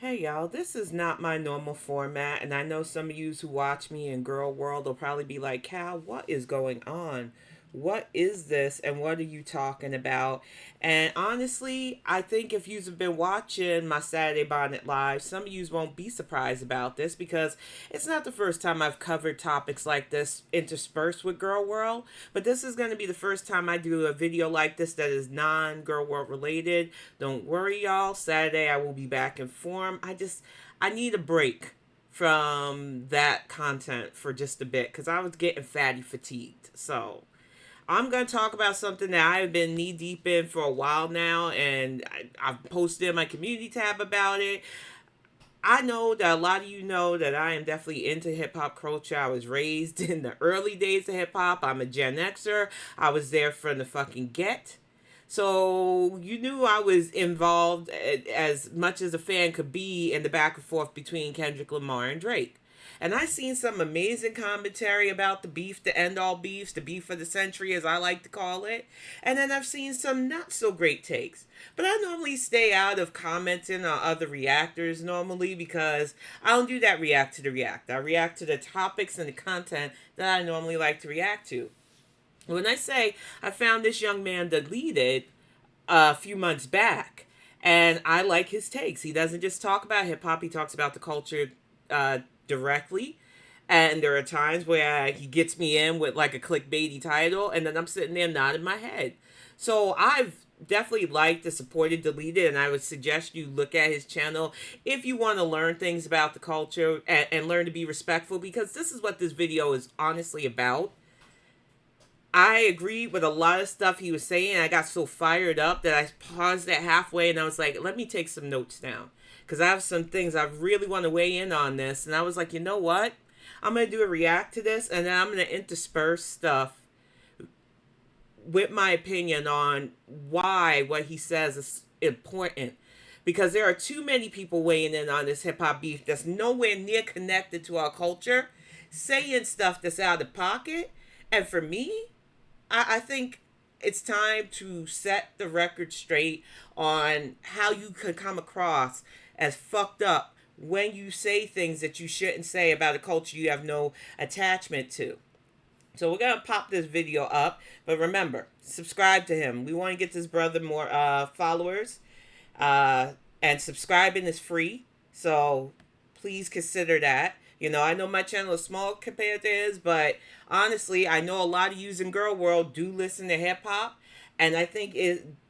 Hey y'all, this is not my normal format, and I know some of you who watch me in Girl World will probably be like, Cal, what is going on? What is this, and what are you talking about? And honestly, I think if you've been watching my Saturday Bonnet Live, some of you won't be surprised about this because it's not the first time I've covered topics like this interspersed with Girl World, but this is going to be the first time I do a video like this that is non-Girl World related. Don't worry, y'all. Saturday I will be back in form. I need a break from that content for just a bit because I was getting fatty fatigued. So I'm going to talk about something that I've been knee deep in for a while now, and I've posted in my community tab about it. I know that a lot of you know that I am definitely into hip hop culture. I was raised in the early days of hip hop. I'm a Gen Xer. I was there from the fucking get. So you knew I was involved as much as a fan could be in the back and forth between Kendrick Lamar and Drake. And I seen some amazing commentary about the beef, the end all beefs, the beef of the century, as I like to call it. And then I've seen some not so great takes. But I normally stay out of commenting on other reactors normally because I don't do that react to the react. I react to the topics and the content that I normally like to react to. When I say I found this young man deleted a few months back, and I like his takes. He doesn't just talk about hip hop; he talks about the culture directly. And there are times where he gets me in with like a clickbaity title, and then I'm sitting there nodding my head. So I've definitely liked the supported deleted, and I would suggest you look at his channel if you want to learn things about the culture and learn to be respectful, because this is what this video is honestly about. I agreed with a lot of stuff he was saying. I got so fired up that I paused it halfway and I was like, let me take some notes down. Because I have some things I really want to weigh in on this. And I was like, you know what? I'm going to do a react to this and then I'm going to intersperse stuff with my opinion on why what he says is important. Because there are too many people weighing in on this hip hop beef that's nowhere near connected to our culture, saying stuff that's out of pocket. And for me, I think it's time to set the record straight on how you could come across as fucked up when you say things that you shouldn't say about a culture you have no attachment to. So we're gonna pop this video up, but remember, subscribe to him. We want to get this brother more followers, and subscribing is free. So please consider that. You know, I know my channel is small compared to his, but honestly, I know a lot of you in Girl World do listen to hip hop, and I think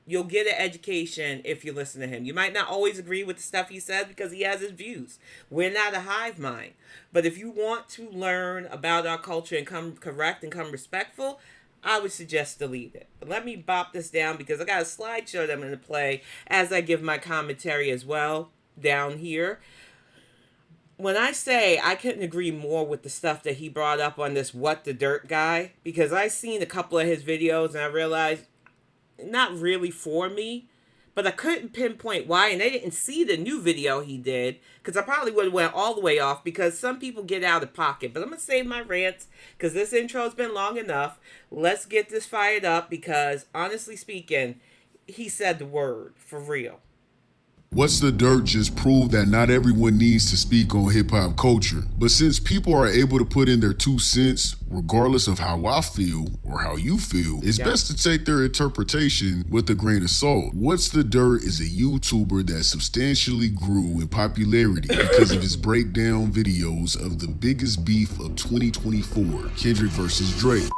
you'll get an education if you listen to him. You might not always agree with the stuff he says because he has his views. We're not a hive mind. But if you want to learn about our culture and come correct and come respectful, I would suggest delete it. But let me bop this down because I got a slideshow that I'm going to play as I give my commentary as well down here. When I say I couldn't agree more with the stuff that he brought up on this What the Dirt guy, because I seen a couple of his videos and I realized not really for me, but I couldn't pinpoint why, and I didn't see the new video he did because I probably would have went all the way off because some people get out of pocket. But I'm gonna save my rants because this intro's been long enough. Let's get this fired up because honestly speaking, he said the word for real. What's the Dirt just proved that not everyone needs to speak on hip hop culture. But since people are able to put in their 2 cents, regardless of how I feel or how you feel, it's best to take their interpretation with a grain of salt. What's the Dirt is a YouTuber that substantially grew in popularity because of his breakdown videos of the biggest beef of 2024, Kendrick versus Drake.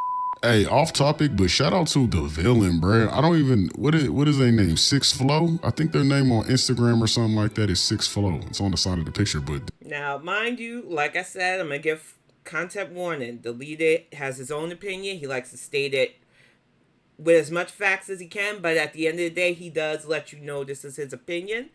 Hey, off topic, but shout out to the villain, bro. I don't even, what is their name? Six Flow? I think their name on Instagram or something like that is Six Flow. It's on the side of the picture, but. Now, mind you, like I said, I'm going to give content warning. Delete it, has his own opinion. He likes to state it with as much facts as he can, but at the end of the day, he does let you know this is his opinion.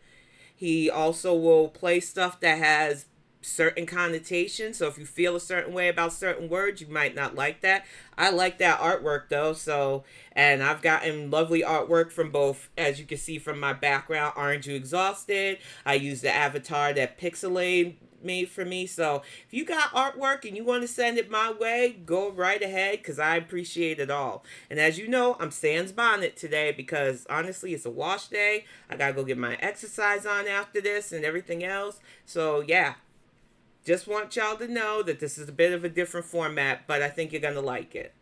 He also will play stuff that has certain connotations, so if you feel a certain way about certain words, you might not like that. I like that artwork though, so, and I've gotten lovely artwork from both, as you can see from my background, Aren't You Exhausted? I use the avatar that pixelate made for me. So if you got artwork and you want to send it my way, go right ahead because I appreciate it all. And as you know, I'm sans bonnet today because honestly, it's a wash day. I gotta go get my exercise on after this and everything else. So yeah, just want y'all to know that this is a bit of a different format, but I think you're gonna like it.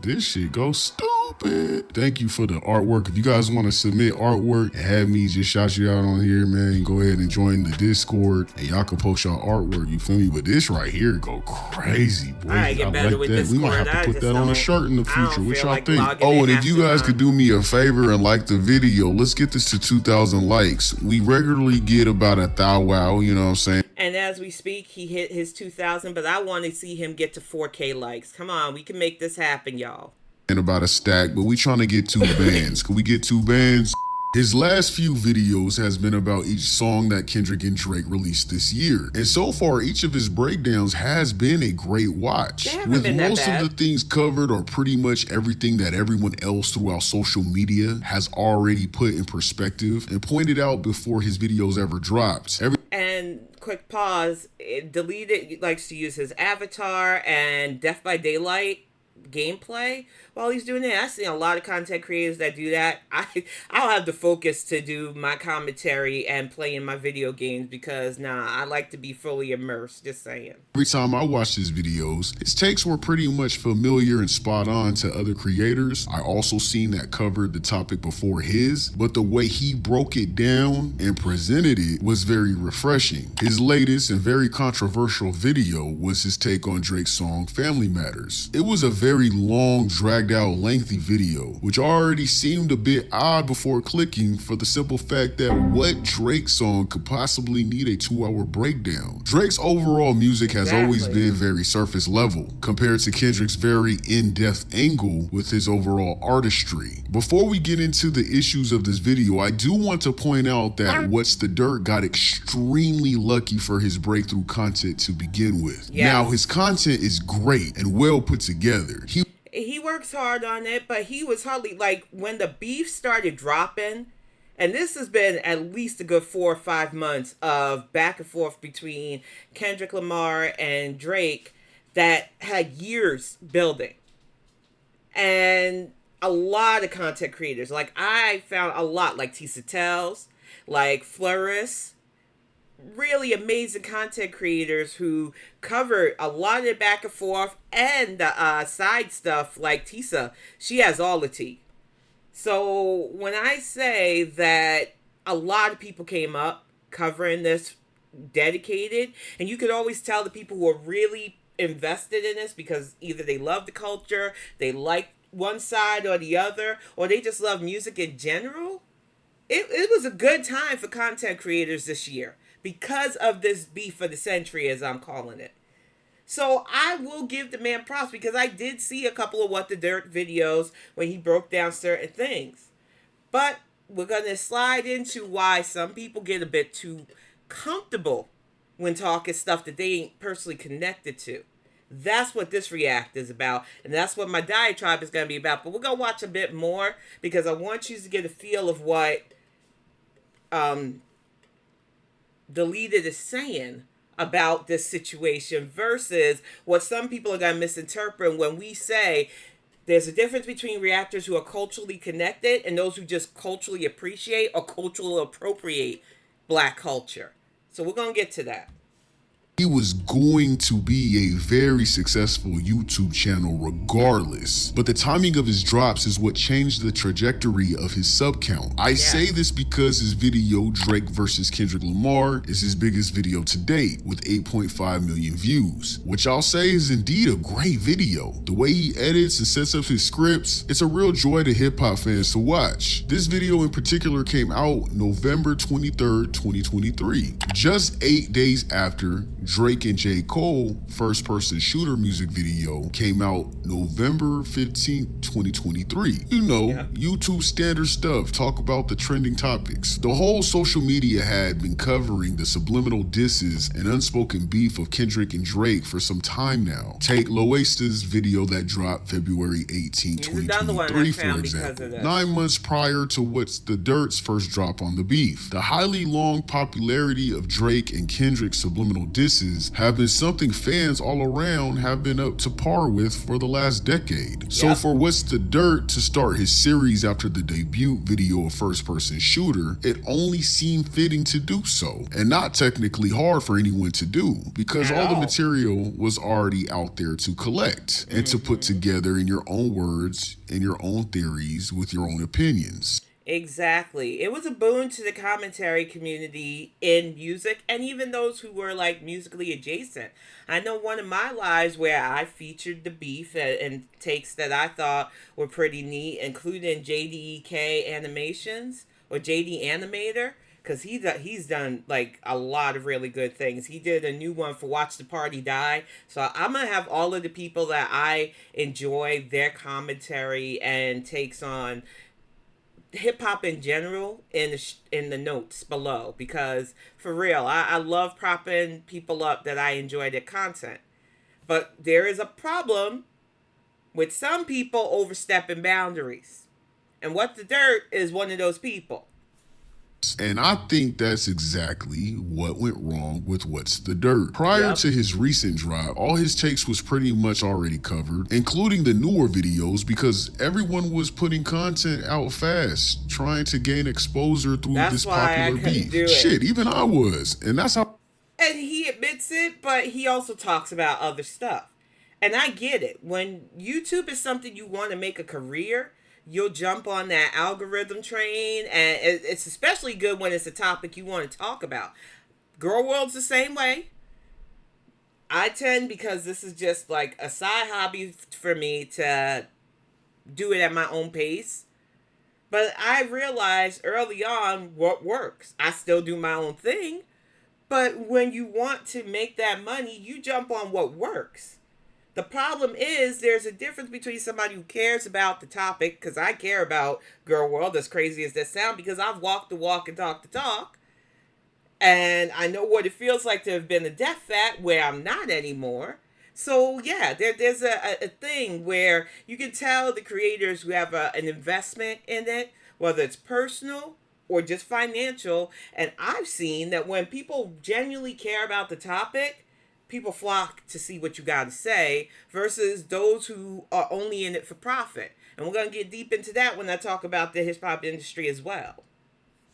This shit goes stupid. Thank you for the artwork. If you guys want to submit artwork and have me just shout you out on here, man, go ahead and join the Discord and y'all can post y'all artwork, you feel me? But this right here go crazy, boy. I get better like with that. Discord. We might have to put that on a shirt in the future. What y'all like think? Oh, and if you guys could do me a favor and like the video, let's get this to 2,000 likes. We regularly get about a thou wow, you know what I'm saying? And as we speak, he hit his 2,000, but I want to see him get to 4K likes. Come on, we can make this happen, y'all. And about a stack, but we trying to get 2 bands. Can we get 2 bands? His last few videos has been about each song that Kendrick and Drake released this year. And so far, each of his breakdowns has been a great watch. With most of the things covered or pretty much everything that everyone else throughout social media has already put in perspective and pointed out before his videos ever dropped. And quick pause, Deleted likes to use his avatar and Death by Daylight gameplay while he's doing it. I see a lot of content creators that do that. I'll have the focus to do my commentary and playing my video games because I like to be fully immersed, just saying. Every time I watch his videos, his takes were pretty much familiar and spot on to other creators. I also seen that covered the topic before his, but the way he broke it down and presented it was very refreshing. His latest and very controversial video was his take on Drake's song Family Matters. It was a very long, dragged out, lengthy video, which already seemed a bit odd before clicking for the simple fact that what Drake song could possibly need a 2-hour breakdown? Drake's overall music has always been very surface level compared to Kendrick's very in-depth angle with his overall artistry. Before we get into the issues of this video, I do want to point out that What's the Dirt got extremely lucky for his breakthrough content to begin with. Yes. Now, his content is great and well put together. He works hard on it, but he was hardly, like, when the beef started dropping, and this has been at least a good 4 or 5 months of back and forth between Kendrick Lamar and Drake that had years building. And a lot of content creators, like I found a lot, like Tisa Tells, like Floris, really amazing content creators who covered a lot of the back and forth and the side stuff. Like Tisa, she has all the tea. So when I say that a lot of people came up covering this dedicated, and you could always tell the people who are really invested in this because either they love the culture, they like one side or the other, or they just love music in general. It was a good time for content creators this year because of this beef of the century, as I'm calling it. So I will give the man props because I did see a couple of What the Dirt videos when he broke down certain things. But we're going to slide into why some people get a bit too comfortable when talking stuff that they ain't personally connected to. That's what this react is about, and that's what my diatribe is going to be about. But we're going to watch a bit more because I want you to get a feel of what Deleted is saying about this situation versus what some people are going to misinterpret when we say there's a difference between reactors who are culturally connected and those who just culturally appreciate or culturally appropriate Black culture. So we're going to get to that. He was going to be a very successful YouTube channel regardless, but the timing of his drops is what changed the trajectory of his sub count. I say this because his video Drake versus Kendrick Lamar is his biggest video to date with 8.5 million views, which I'll say is indeed a great video. The way he edits and sets up his scripts, it's a real joy to hip hop fans to watch. This video in particular came out November 23rd, 2023, just 8 days after Drake and J. Cole first person shooter music video came out November 15th, 2023. You know, Yeah. YouTube standard stuff, talk about the trending topics. The whole social media had been covering the subliminal disses and unspoken beef of Kendrick and Drake for some time now. Take Loasta's video that dropped February 18th, Here's another one I 2023, for found because example. of this. 9 months prior to What's the Dirt's first drop on the beef. The highly long popularity of Drake and Kendrick's subliminal disses have been something fans all around have been up to par with for the last decade. So Yep. for What's the Dirt to start his series after the debut video of First Person Shooter, it only seemed fitting to do so, and not technically hard for anyone to do, because At all the all. material was already out there to collect and to put together in your own words, in your own theories, with your own opinions. Exactly. It was a boon to the commentary community in music and even those who were like musically adjacent. I know one of my lives where I featured the beef and takes that I thought were pretty neat, including JDEK Animations or JD Animator. Because he's done like a lot of really good things. He did a new one for Watch the Party Die. So I'm going to have all of the people that I enjoy their commentary and takes on hip hop in general in the notes below, because for real, I love propping people up that I enjoy their content. But there is a problem with some people overstepping boundaries. And What the Dirt is one of those people. And I think that's exactly what went wrong with What's the Dirt. Prior Yep. to his recent drop, all his takes was pretty much already covered, including the newer videos, because everyone was putting content out fast, trying to gain exposure through That's this why I popular couldn't beef. do it. Shit, even I was. And that's how And he admits it, but he also talks about other stuff. And I get it. When YouTube is something you want to make a career, you'll jump on that algorithm train, and it's especially good when it's a topic you want to talk about. Girl World's the same way. I tend, because this is just like a side hobby for me, to do it at my own pace. But I realized early on what works. I still do my own thing, but when you want to make that money, you jump on what works. The problem is there's a difference between somebody who cares about the topic, because I care about Girl World, as crazy as that sound, because I've walked the walk and talked the talk. And I know what it feels like to have been a deaf fat where I'm not anymore. So yeah, there's a thing where you can tell the creators who have an investment in it, whether it's personal or just financial. And I've seen that when people genuinely care about the topic, people flock to see what you got to say versus those who are only in it for profit. And we're going to get deep into that when I talk about the hip hop industry as well.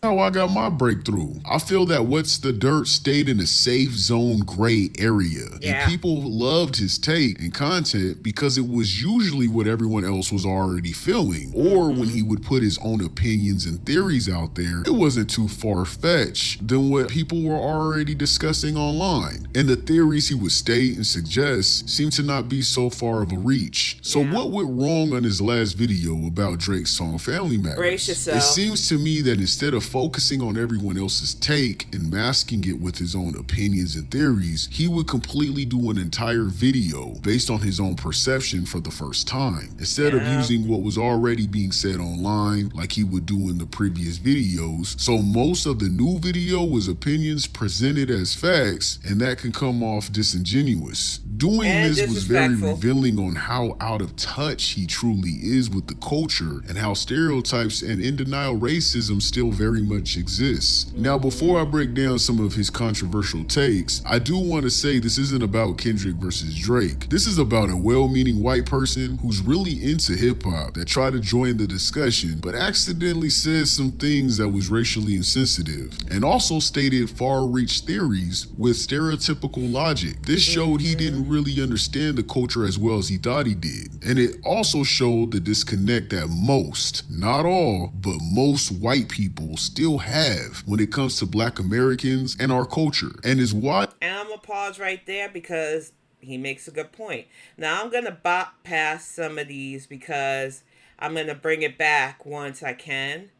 how I got my breakthrough. I feel that What's the Dirt stayed in a safe zone gray area. Yeah. And people loved his take and content because it was usually what everyone else was already feeling. Or when he would put his own opinions and theories out there, it wasn't too far-fetched than what people were already discussing online. And the theories he would state and suggest seemed to not be so far of a reach. So Yeah. what went wrong on his last video about Drake's song Family Matters? Brace yourself. It seems to me that instead of focusing on everyone else's take and masking it with his own opinions and theories, he would completely do an entire video based on his own perception for the first time, instead of Yeah. using what was already being said online like he would do in the previous videos. So most of the new video was opinions presented as facts, and that can come off disingenuous. Doing And this was very disrespectful. revealing on how out of touch he truly is with the culture and how stereotypes and in denial racism still very much exists. Now, before I break down some of his controversial takes, I do want to say this isn't about Kendrick versus Drake. This is about a well-meaning white person who's really into hip-hop that tried to join the discussion but accidentally said some things that was racially insensitive and also stated far-reach theories with stereotypical logic. This showed he didn't really understand the culture as well as he thought he did. And it also showed the disconnect that most, not all, but most white people still have when it comes to Black Americans and our culture. And is why And I'm going to pause right there because he makes a good point. Now, I'm going to bop past some of these because I'm going to bring it back once I can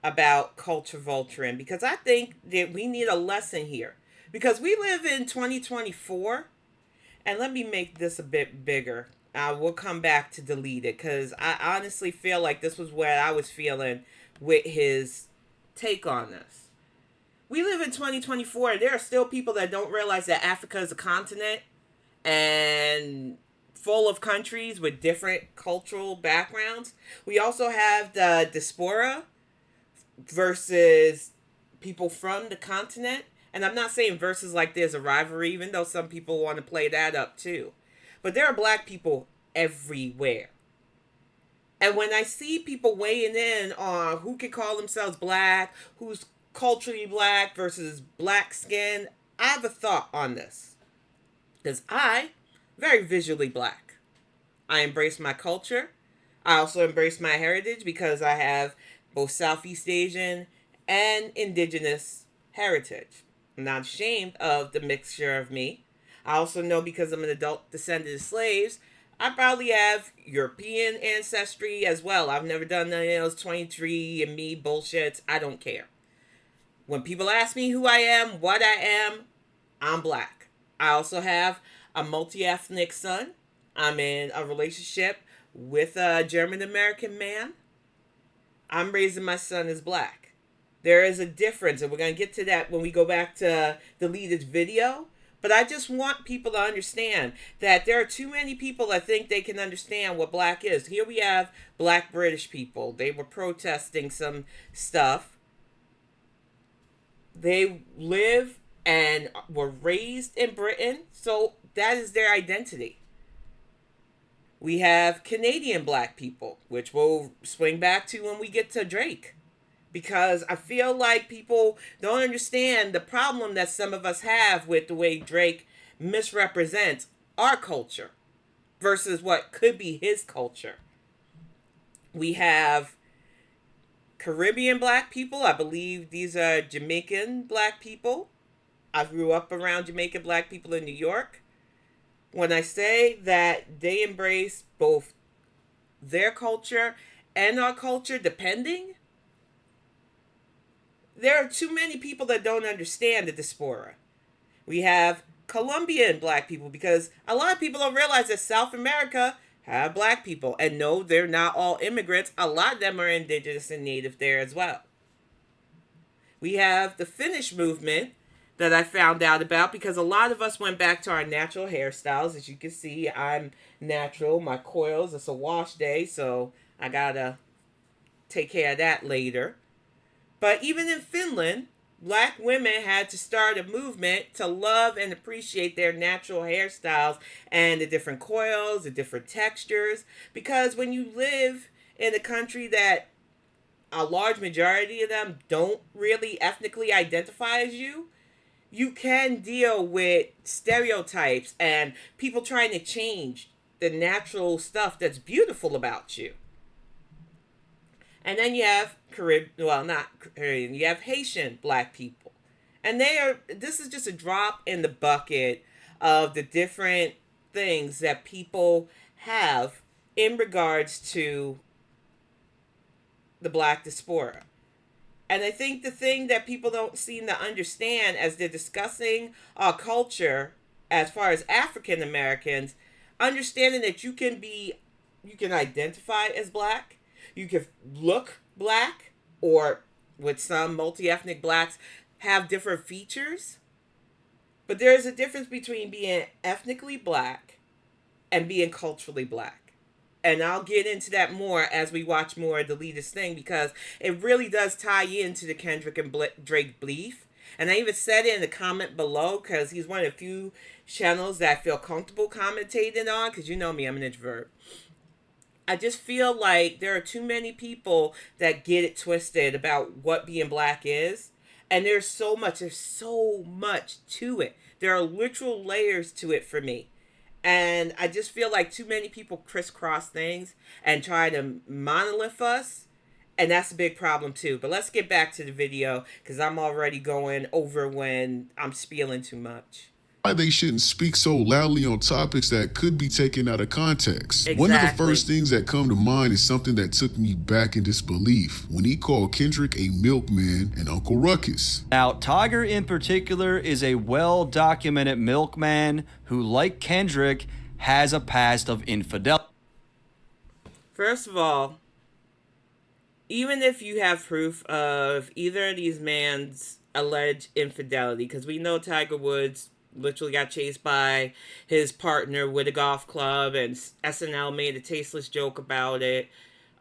about culture vulturing, because I think that we need a lesson here. Because we live in 2024, and let me make this a bit bigger. I will come back to delete it because I honestly feel like this was what I was feeling with his take on this. We live in 2024, and there are still people that don't realize that Africa is a continent and full of countries with different cultural backgrounds. We also have the diaspora versus people from the continent. And I'm not saying versus like there's a rivalry, even though some people want to play that up too. But there are black people everywhere. And when I see people weighing in on who can call themselves black, who's culturally black versus black skin, I have a thought on this. Because I, very visually black. I embrace my culture. I also embrace my heritage because I have both Southeast Asian and indigenous heritage. I'm not ashamed of the mixture of me. I also know because I'm an adult descendant of slaves, I probably have European ancestry as well. I've never done none of those 23 and me bullshits. I don't care. When people ask me who I am, what I am, I'm black. I also have a multi-ethnic son. I'm in a relationship with a German American man. I'm raising my son as black. There is a difference, and we're going to get to that when we go back to deleted video. But I just want people to understand that there are too many people that think they can understand what black is. Here we have black British people. They were protesting some stuff. They live and were raised in Britain, so that is their identity. We have Canadian black people, which we'll swing back to when we get to Drake. Because I feel like people don't understand the problem that some of us have with the way Drake misrepresents our culture versus what could be his culture. We have Caribbean black people. I believe these are Jamaican black people. I grew up around Jamaican black people in New York. When I say that they embrace both their culture and our culture, depending, there are too many people that don't understand the diaspora. We have Colombian black people because a lot of people don't realize that South America have black people. And no, they're not all immigrants. A lot of them are indigenous and native there as well. We have the Finnish movement that I found out about because a lot of us went back to our natural hairstyles. As you can see, I'm natural. My coils, it's a wash day, so I gotta take care of that later. But even in Finland, black women had to start a movement to love and appreciate their natural hairstyles and the different coils, the different textures. Because when you live in a country that a large majority of them don't really ethnically identify as you, you can deal with stereotypes and people trying to change the natural stuff that's beautiful about you. And then you have you have Haitian black people. And this is just a drop in the bucket of the different things that people have in regards to the black diaspora. And I think the thing that people don't seem to understand as they're discussing our culture as far as African Americans, understanding that you can identify as black, you can look black, or with some multi-ethnic blacks have different features. But there is a difference between being ethnically black and being culturally black. And I'll get into that more as we watch more of the latest thing because it really does tie into the Kendrick and Drake beef. And I even said it in the comment below because he's one of the few channels that I feel comfortable commentating on because you know me, I'm an introvert. I just feel like there are too many people that get it twisted about what being black is. And there's so much to it. There are literal layers to it for me. And I just feel like too many people crisscross things and try to monolith us. And that's a big problem too. But let's get back to the video because I'm already going over when I'm spieling too much. why they shouldn't speak so loudly on topics that could be taken out of context. One of the Exactly. first things that come to mind is something that took me back in disbelief when he called Kendrick a milkman and Uncle Ruckus. Now, Tiger in particular is a well-documented milkman who, like Kendrick, has a past of infidelity. First of all, even if you have proof of either of these man's alleged infidelity, because we know Tiger Woods literally got chased by his partner with a golf club, and SNL made a tasteless joke about it.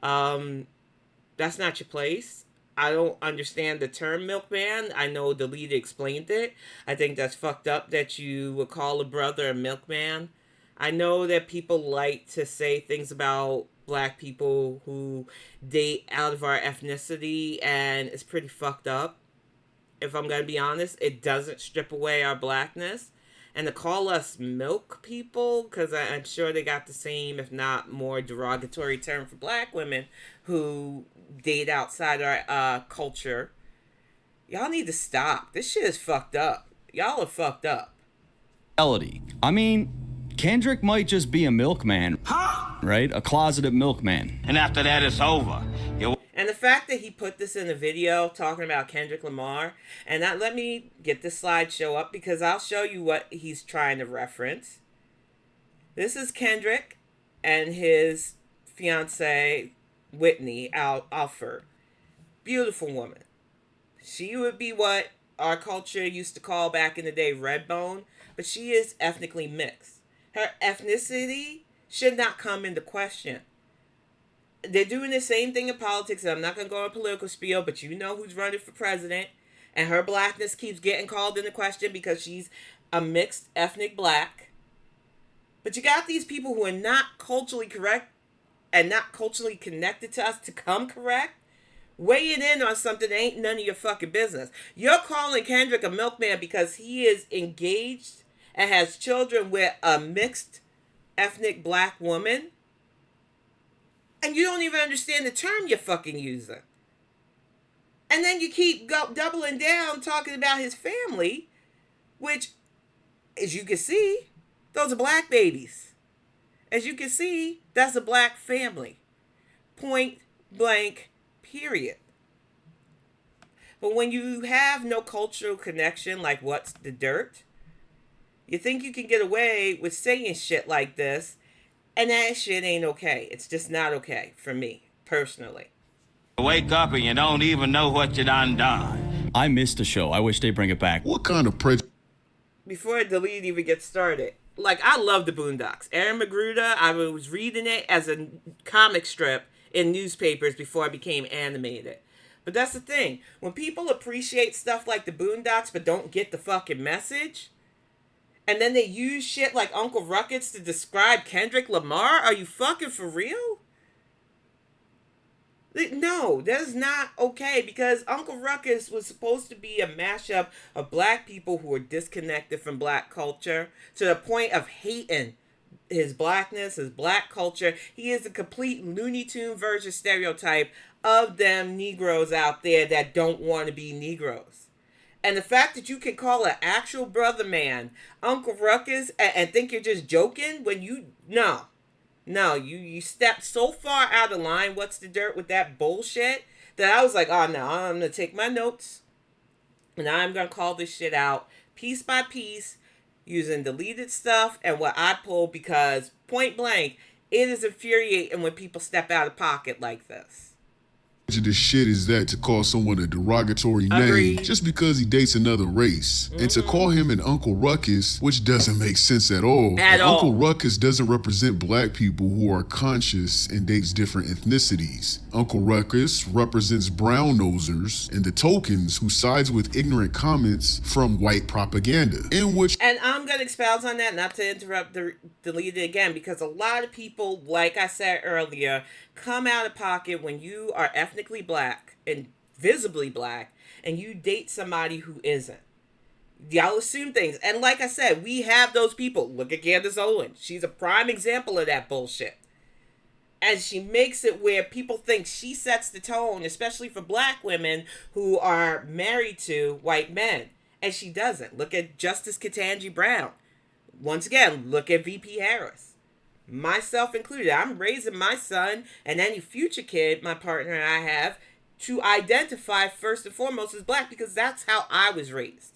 That's not your place. I don't understand the term milkman. I know the leader explained it. I think that's fucked up that you would call a brother a milkman. I know that people like to say things about black people who date out of our ethnicity, and it's pretty fucked up. If I'm going to be honest, it doesn't strip away our blackness. And to call us milk people, because I'm sure they got the same, if not more derogatory term for black women who date outside our culture. Y'all need to stop. This shit is fucked up. Y'all are fucked up. I mean, Kendrick might just be a milkman, right? A closeted milkman. And after that, it's over. And the fact that he put this in a video talking about Kendrick Lamar, and let me get this slideshow up because I'll show you what he's trying to reference. This is Kendrick and his fiancée, Whitney Alford. Beautiful woman. She would be what our culture used to call back in the day redbone, but she is ethnically mixed. Her ethnicity should not come into question. They're doing the same thing in politics, and I'm not going to go on a political spiel, but you know who's running for president, and her blackness keeps getting called into question because she's a mixed ethnic black. But you got these people who are not culturally correct and not culturally connected to us to come correct, weighing in on something that ain't none of your fucking business. You're calling Kendrick a milkman because he is engaged and has children with a mixed ethnic black woman, and you don't even understand the term you're fucking using. And then you keep doubling down talking about his family, which, as you can see, those are black babies. As you can see, that's a black family. Point blank, period. But when you have no cultural connection, like what's the dirt, you think you can get away with saying shit like this, and that shit ain't okay. It's just not okay for me, personally. Wake up and you don't even know what you done. I missed the show. I wish they'd bring it back. What kind of prejudice? Before the lead even gets started, like, I love the Boondocks. Aaron Magruder, I was reading it as a comic strip in newspapers before I became animated. But that's the thing. When people appreciate stuff like the Boondocks but don't get the fucking message, and then they use shit like Uncle Ruckus to describe Kendrick Lamar? Are you fucking for real? No, that is not okay, because Uncle Ruckus was supposed to be a mashup of black people who were disconnected from black culture to the point of hating his blackness, his black culture. He is a complete Looney Tune version stereotype of them Negroes out there that don't want to be Negroes. And the fact that you can call an actual brother man Uncle Ruckus and think you're just joking when you... No, you stepped so far out of line, what's the dirt with that bullshit, that I was like, oh no, I'm going to take my notes and I'm going to call this shit out piece by piece using deleted stuff and what I pulled, because point blank, it is infuriating when people step out of pocket like this. This shit is that to call someone a derogatory Agreed. name just because he dates another race, and to call him an Uncle Ruckus, which doesn't make sense at all. Uncle Ruckus doesn't represent black people who are conscious and dates different ethnicities. Uncle Ruckus represents brown nosers and the tokens who sides with ignorant comments from white propaganda, in which... And I'm going to expound on that, not to interrupt the delete it again, because a lot of people, like I said earlier, come out of pocket when you are ethnically black and visibly black and you date somebody who isn't. Y'all assume things. And like I said, we have those people. Look at Candace Owens. She's a prime example of that bullshit. And she makes it where people think she sets the tone, especially for black women who are married to white men. And she doesn't. Look at Justice Ketanji Brown. Once again, look at VP Harris. Myself included. I'm raising my son and any future kid my partner and I have to identify first and foremost as black, because that's how I was raised.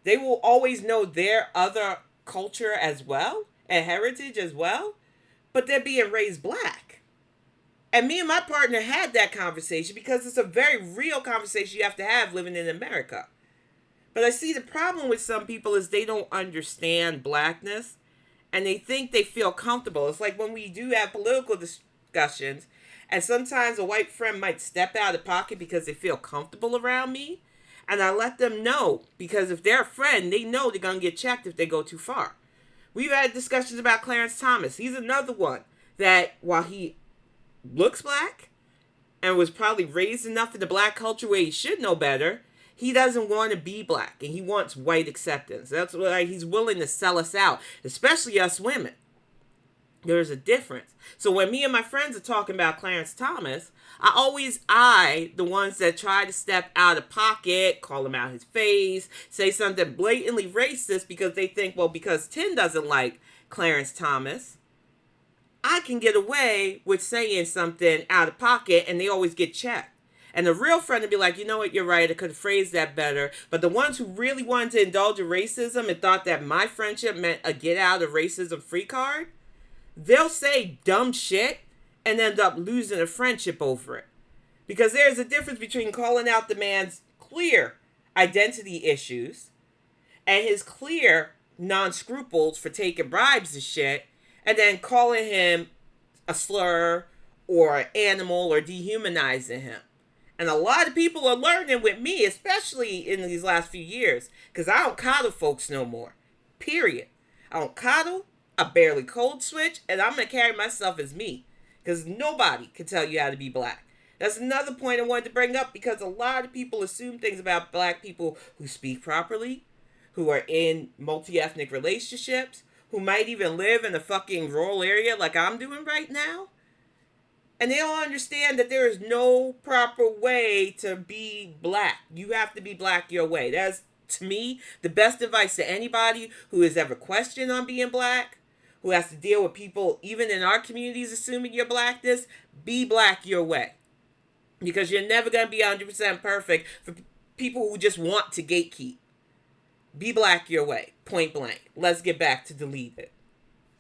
They will always know their other culture as well and heritage as well, but they're being raised black. And me and my partner had that conversation because it's a very real conversation you have to have living in America. But I see the problem with some people is they don't understand blackness and they think they feel comfortable. It's like when we do have political discussions and sometimes a white friend might step out of pocket because they feel comfortable around me. And I let them know, because if they're a friend, they know they're going to get checked if they go too far. We've had discussions about Clarence Thomas. He's another one that, while he looks black and was probably raised enough in the black culture where he should know better, he doesn't want to be black and he wants white acceptance. That's why he's willing to sell us out, especially us women. There's a difference. So when me and my friends are talking about Clarence Thomas, I always eye the ones that try to step out of pocket, call him out his face, say something blatantly racist because they think, well, because Tin doesn't like Clarence Thomas, I can get away with saying something out of pocket, and they always get checked. And the real friend would be like, you know what, you're right, I could have phrased that better. But the ones who really wanted to indulge in racism and thought that my friendship meant a get out of racism free card, they'll say dumb shit and end up losing a friendship over it. Because there's a difference between calling out the man's clear identity issues and his clear non-scruples for taking bribes and shit, and then calling him a slur or an animal or dehumanizing him. And a lot of people are learning with me, especially in these last few years, because I don't coddle folks no more. Period. I don't coddle. I barely code switch, and I'm going to carry myself as me, because nobody can tell you how to be black. That's another point I wanted to bring up, because a lot of people assume things about black people who speak properly, who are in multi-ethnic relationships, who might even live in a fucking rural area like I'm doing right now. And they don't understand that there is no proper way to be black. You have to be black your way. That's, to me, the best advice to anybody who has ever questioned on being black, who has to deal with people, even in our communities, assuming your blackness. Be black your way. Because you're never going to be 100% perfect for people who just want to gatekeep. Be black your way. Point blank. Let's get back to delete it.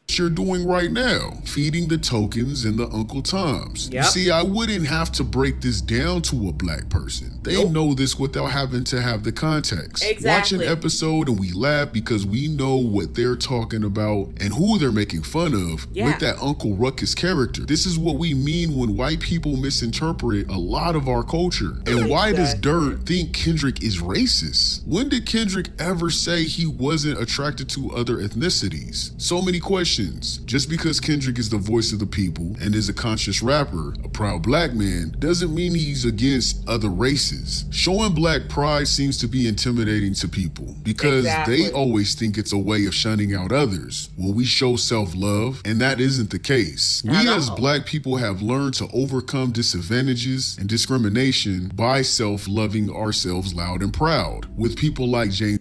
You're doing right now, feeding the tokens and the Uncle Toms. Yep. You see, I wouldn't have to break this down to a black person. They Nope. know this without having to have the context. Exactly. Watch an episode and we laugh because we know what they're talking about and who they're making fun of with that Uncle Ruckus character. This is what we mean when white people misinterpret a lot of our culture. And why does Dirt think Kendrick is racist? When did Kendrick ever say he wasn't attracted to other ethnicities? So many questions. Just because Kendrick is the voice of the people and is a conscious rapper, a proud black man, doesn't mean he's against other races. Showing black pride seems to be intimidating to people because they always think it's a way of shunning out others when we show self-love, and that isn't the case. We as black people have learned to overcome disadvantages and discrimination by self-loving ourselves loud and proud with people like James.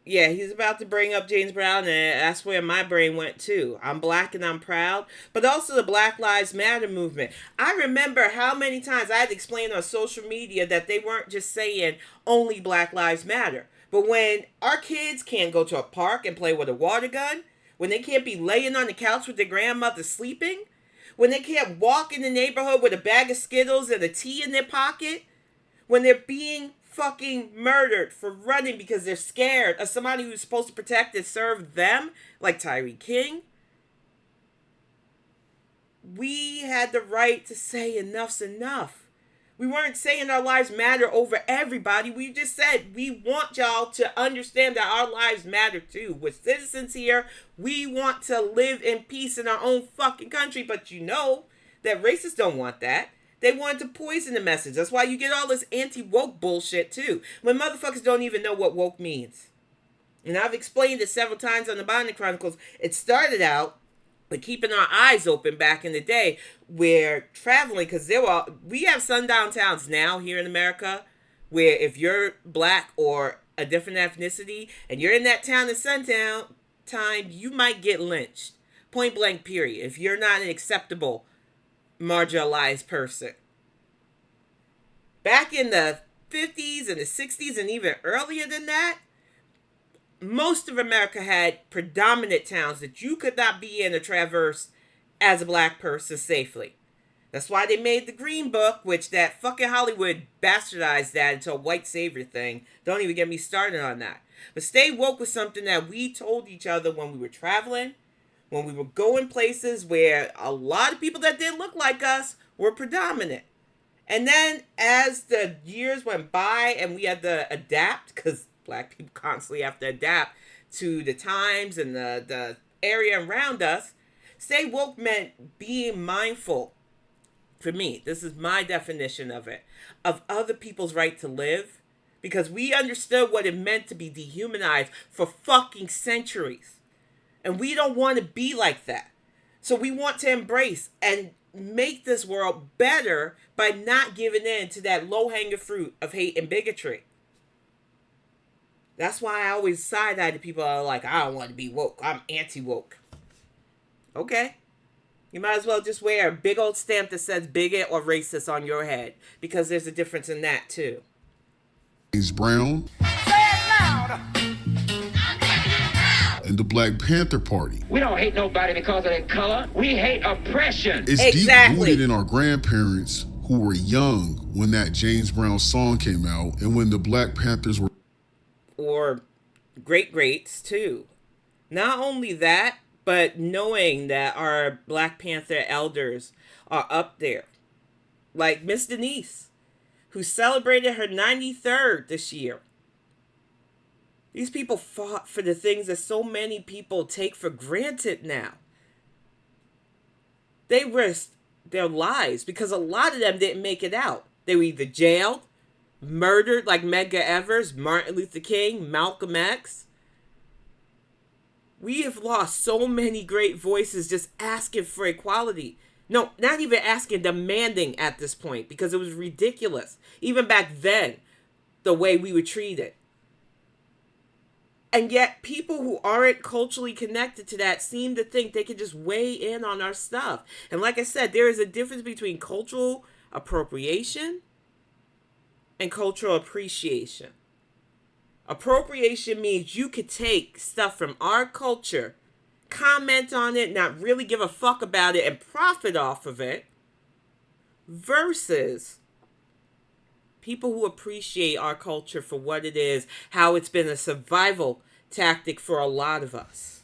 Yeah, he's about to bring up James Brown, and that's where my brain went too. I'm black and I'm proud, but also the Black Lives Matter movement. I remember how many times I had to explain on social media that they weren't just saying only Black Lives Matter. But when our kids can't go to a park and play with a water gun, when they can't be laying on the couch with their grandmother sleeping, when they can't walk in the neighborhood with a bag of Skittles and a tea in their pocket, when they're being fucking murdered for running because they're scared of somebody who's supposed to protect and serve them, like Tyree King, we had the right to say enough's enough. We weren't saying our lives matter over everybody. We just said we want y'all to understand that our lives matter too. We're citizens here. We want to live in peace in our own fucking country, but you know that racists don't want that. They wanted to poison the message. That's why you get all this anti-woke bullshit, too. When motherfuckers don't even know what woke means. And I've explained it several times on the Bonding Chronicles. It started out with keeping our eyes open back in the day. Where traveling, because we have sundown towns now here in America, where if you're black or a different ethnicity and you're in that town in sundown time, you might get lynched. Point blank, period. If you're not an acceptable marginalized person. Back in the 50s and the 60s and even earlier than that, most of America had predominant towns that you could not be in or traverse as a black person safely. That's why they made the Green Book, which that fucking Hollywood bastardized that into a white savior thing. Don't even get me started on that. But stay woke was something that we told each other when we were traveling, when we were going places where a lot of people that didn't look like us were predominant. And then as the years went by and we had to adapt, because black people constantly have to adapt to the times and the area around us, stay woke meant being mindful. For me, this is my definition of it, of other people's right to live, because we understood what it meant to be dehumanized for fucking centuries. And we don't want to be like that. So we want to embrace and make this world better by not giving in to that low-hanging fruit of hate and bigotry. That's why I always side-eye to people that are like, I don't want to be woke. I'm anti-woke. Okay. You might as well just wear a big old stamp that says bigot or racist on your head, because there's a difference in that too. James Brown. Say it loud. And the Black Panther Party. We don't hate nobody because of their color. We hate oppression. It's deep rooted in our grandparents who were young when that James Brown song came out and when the Black Panthers were... Or great-greats too. Not only that, but knowing that our Black Panther elders are up there. Like Miss Denise, who celebrated her 93rd this year. These people fought for the things that so many people take for granted now. They risked their lives because a lot of them didn't make it out. They were either jailed, murdered like Medgar Evers, Martin Luther King, Malcolm X. We have lost so many great voices just asking for equality. No, not even asking, demanding at this point, because it was ridiculous. Even back then, the way we were treated. And yet, people who aren't culturally connected to that seem to think they can just weigh in on our stuff. And like I said, there is a difference between cultural appropriation and cultural appreciation. Appropriation means you could take stuff from our culture, comment on it, not really give a fuck about it, and profit off of it, versus people who appreciate our culture for what it is, how it's been a survival tactic for a lot of us.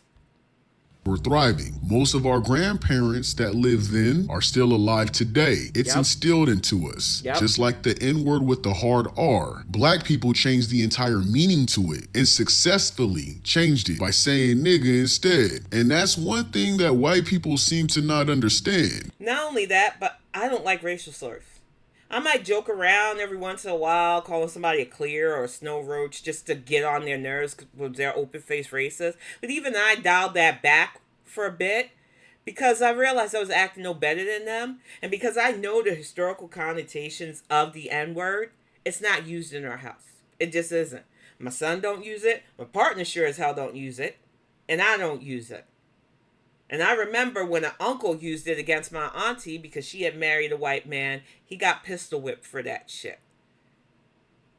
Were thriving. Most of our grandparents that lived then are still alive today. It's instilled into us. Just like the N-word with the hard R. Black people changed the entire meaning to it and successfully changed it by saying nigga instead. And that's one thing that white people seem to not understand. Not only that, but I don't like racial slurs. I might joke around every once in a while, calling somebody a clear or a snow roach just to get on their nerves with their open-faced racist. But even I dialed that back for a bit because I realized I was acting no better than them. And because I know the historical connotations of the N-word, it's not used in our house. It just isn't. My son don't use it. My partner sure as hell don't use it. And I don't use it. And I remember when an uncle used it against my auntie because she had married a white man, he got pistol whipped for that shit.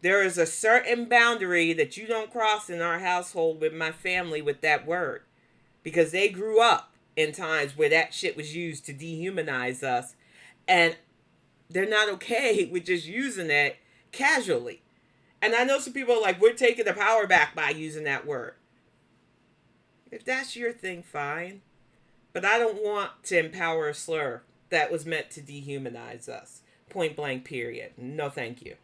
There is a certain boundary that you don't cross in our household with my family with that word. Because they grew up in times where that shit was used to dehumanize us. And they're not okay with just using it casually. And I know some people are like, we're taking the power back by using that word. If that's your thing, fine. But I don't want to empower a slur that was meant to dehumanize us. Point blank, period. No, thank you.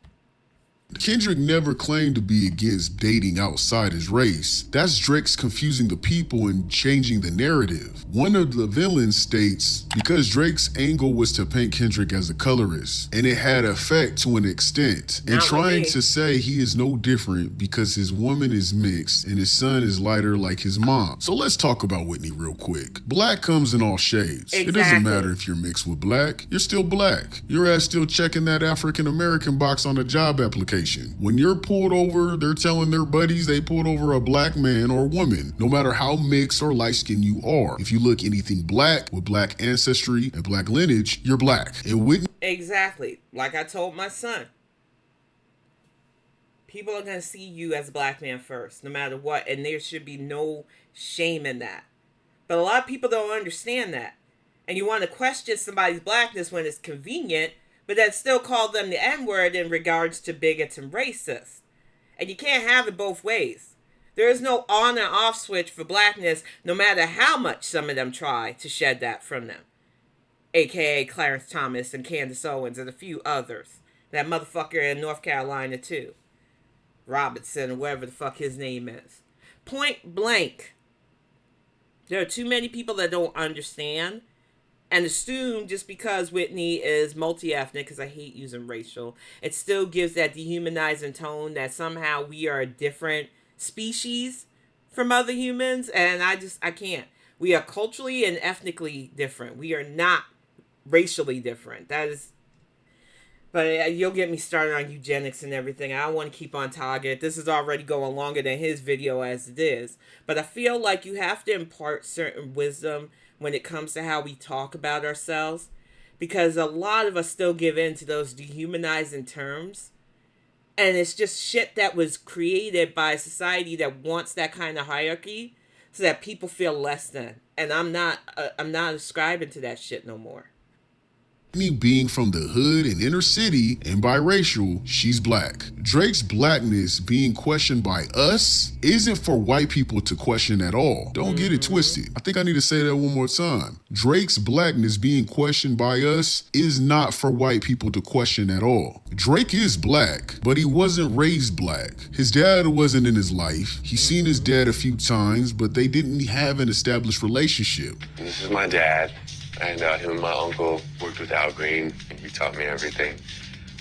Kendrick never claimed to be against dating outside his race. That's Drake's confusing the people and changing the narrative. One of the villains states, because Drake's angle was to paint Kendrick as a colorist, and it had effect to an extent, and trying to say he is no different because his woman is mixed and his son is lighter like his mom. So let's talk about Whitney real quick. Black comes in all shades. Exactly. It doesn't matter if you're mixed with black, you're still black. Your ass still checking that African American box on a job application. discrimination. When you're pulled over, they're telling their buddies they pulled over a black man or woman, no matter how mixed or light-skinned you are. If you look anything black with black ancestry and black lineage, you're black. And Whitney... Exactly. Like I told my son, people are going to see you as a black man first, no matter what, and there should be no shame in that. But a lot of people don't understand that. And you want to question somebody's blackness when it's convenient, but then still call them the N-word in regards to bigots and racists. And you can't have it both ways. There is no on and off switch for blackness, no matter how much some of them try to shed that from them. AKA Clarence Thomas and Candace Owens and a few others. That motherfucker in North Carolina too. Robinson or whatever the fuck his name is. Point blank. There are too many people that don't understand and assume just because Whitney is multi-ethnic, because I hate using racial, it still gives that dehumanizing tone that somehow we are a different species from other humans, and I can't. We are culturally and ethnically different. We are not racially different. That is... But you'll get me started on eugenics and everything. I don't want to keep on target. This is already going longer than his video as it is. But I feel like you have to impart certain wisdom when it comes to how we talk about ourselves. Because a lot of us still give in to those dehumanizing terms. And it's just shit that was created by a society that wants that kind of hierarchy so that people feel less than. And I'm not ascribing to that shit no more. Being from the hood and inner city and biracial, she's black. Drake's blackness being questioned by us isn't for white people to question at all. Don't get it twisted. I think I need to say that one more time. Drake's blackness being questioned by us is not for white people to question at all. Drake is black, but he wasn't raised black. His dad wasn't in his life. He's seen his dad a few times, but they didn't have an established relationship. This is my dad. And him and my uncle worked with Al Green. He taught me everything.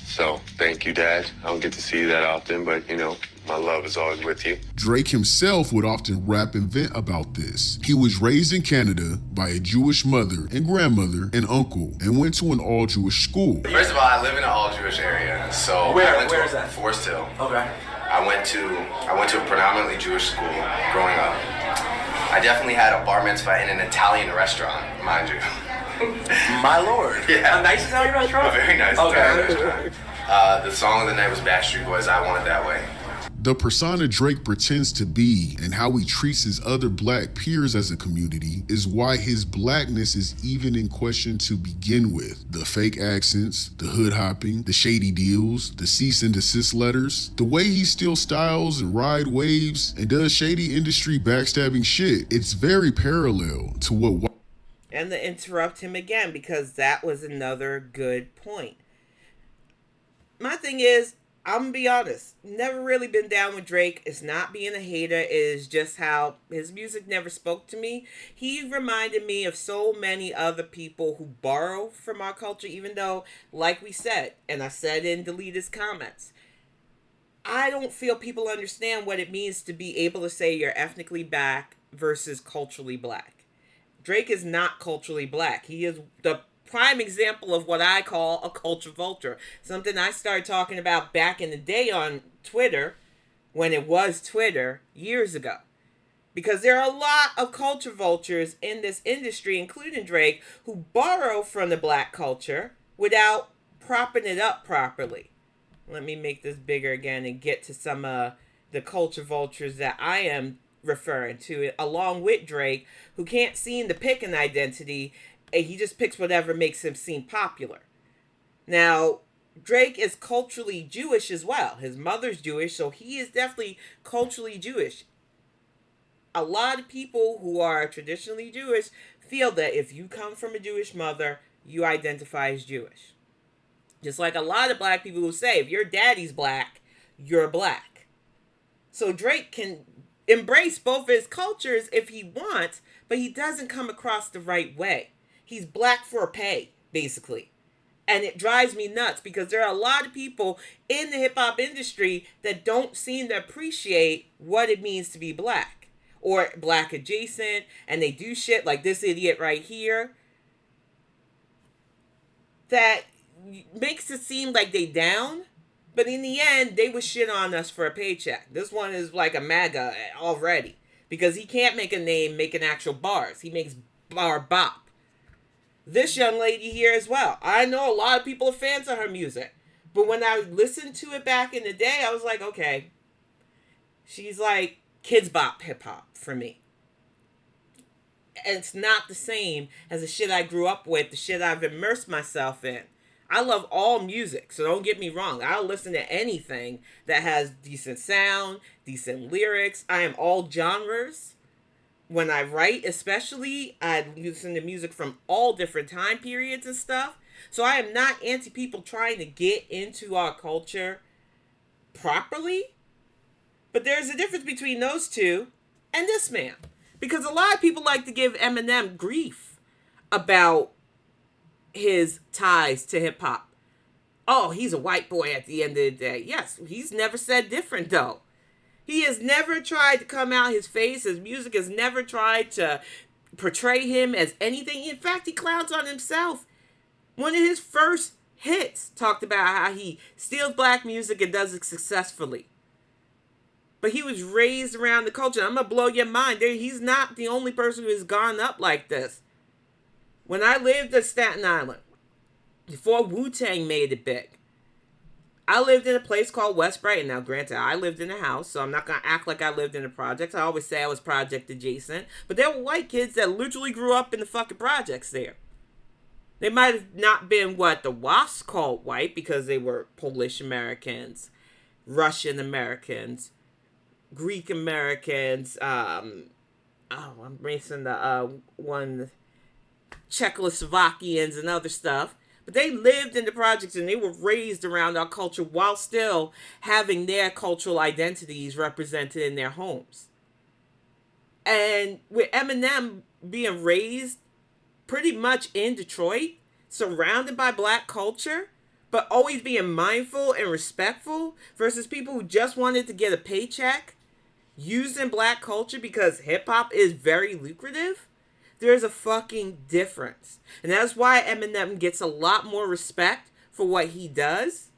So thank you, Dad. I don't get to see you that often, but you know, my love is always with you. Drake himself would often rap and vent about this. He was raised in Canada by a Jewish mother and grandmother and uncle and went to an all-Jewish school. First of all, I live in an all-Jewish area. So Where is that? Forest Hill. Okay. I went to a predominantly Jewish school growing up. I definitely had a bar mitzvah in an Italian restaurant, mind you. My lord. Yeah. A nice Italian restaurant? A very nice Italian restaurant. The song of the night was Backstreet Boys' I Want It That Way. The persona Drake pretends to be and how he treats his other black peers as a community is why his blackness is even in question to begin with. The fake accents, the hood hopping, the shady deals, the cease and desist letters, the way he still styles and ride waves and does shady industry backstabbing shit, it's very parallel to what... And to interrupt him again, because that was another good point. My thing is, I'm going to be honest, never really been down with Drake. It's not being a hater, it is just how his music never spoke to me. He reminded me of so many other people who borrow from our culture, even though, like we said, and I said in Deleted comments, I don't feel people understand what it means to be able to say you're ethnically black versus culturally black. Drake is not culturally black. He is the prime example of what I call a culture vulture. Something I started talking about back in the day on Twitter, when it was Twitter, years ago. Because there are a lot of culture vultures in this industry, including Drake, who borrow from the black culture without propping it up properly. Let me make this bigger again and get to some of the culture vultures that I am referring to, along with Drake, who can't seem to pick an identity, and he just picks whatever makes him seem popular. Now, Drake is culturally Jewish as well. His mother's Jewish, so he is definitely culturally Jewish. A lot of people who are traditionally Jewish feel that if you come from a Jewish mother, you identify as Jewish. Just like a lot of black people who say, if your daddy's black, you're black. So Drake can embrace both his cultures if he wants, but he doesn't come across the right way. He's black for pay, basically. And it drives me nuts because there are a lot of people in the hip-hop industry that don't seem to appreciate what it means to be black or black adjacent, and they do shit like this idiot right here that makes it seem like they down But in the end, they would shit on us for a paycheck. This one is like a MAGA already. Because he can't make a name making actual bars. He makes bar bop. This young lady here as well. I know a lot of people are fans of her music. But when I listened to it back in the day, I was like, okay. She's like kids bop hip hop for me. And it's not the same as the shit I grew up with, the shit I've immersed myself in. I love all music, so don't get me wrong. I'll listen to anything that has decent sound, decent lyrics. I am all genres. When I write, especially, I listen to music from all different time periods and stuff. So I am not anti people trying to get into our culture properly. But there's a difference between those two and this man. Because a lot of people like to give Eminem grief about his ties to hip hop. Oh, he's a white boy at the end of the day. Yes, he's never said different though. He has never tried to come out his face. His music has never tried to portray him as anything. In fact, he clowns on himself. One of his first hits talked about how he steals black music and does it successfully. But he was raised around the culture. I'm going to blow your mind. He's not the only person who has gone up like this. When I lived in Staten Island, before Wu-Tang made it big, I lived in a place called West Brighton. Now, granted, I lived in a house, so I'm not going to act like I lived in a project. I always say I was project adjacent. But there were white kids that literally grew up in the fucking projects there. They might have not been what the WASP called white because they were Polish Americans, Russian Americans, Greek Americans, I'm missing the one, Czechoslovakians and other stuff. But they lived in the projects and they were raised around our culture while still having their cultural identities represented in their homes. And with Eminem being raised pretty much in Detroit, surrounded by black culture, but always being mindful and respectful versus people who just wanted to get a paycheck using black culture because hip-hop is very lucrative, there's a fucking difference. And that's why Eminem gets a lot more respect for what he does.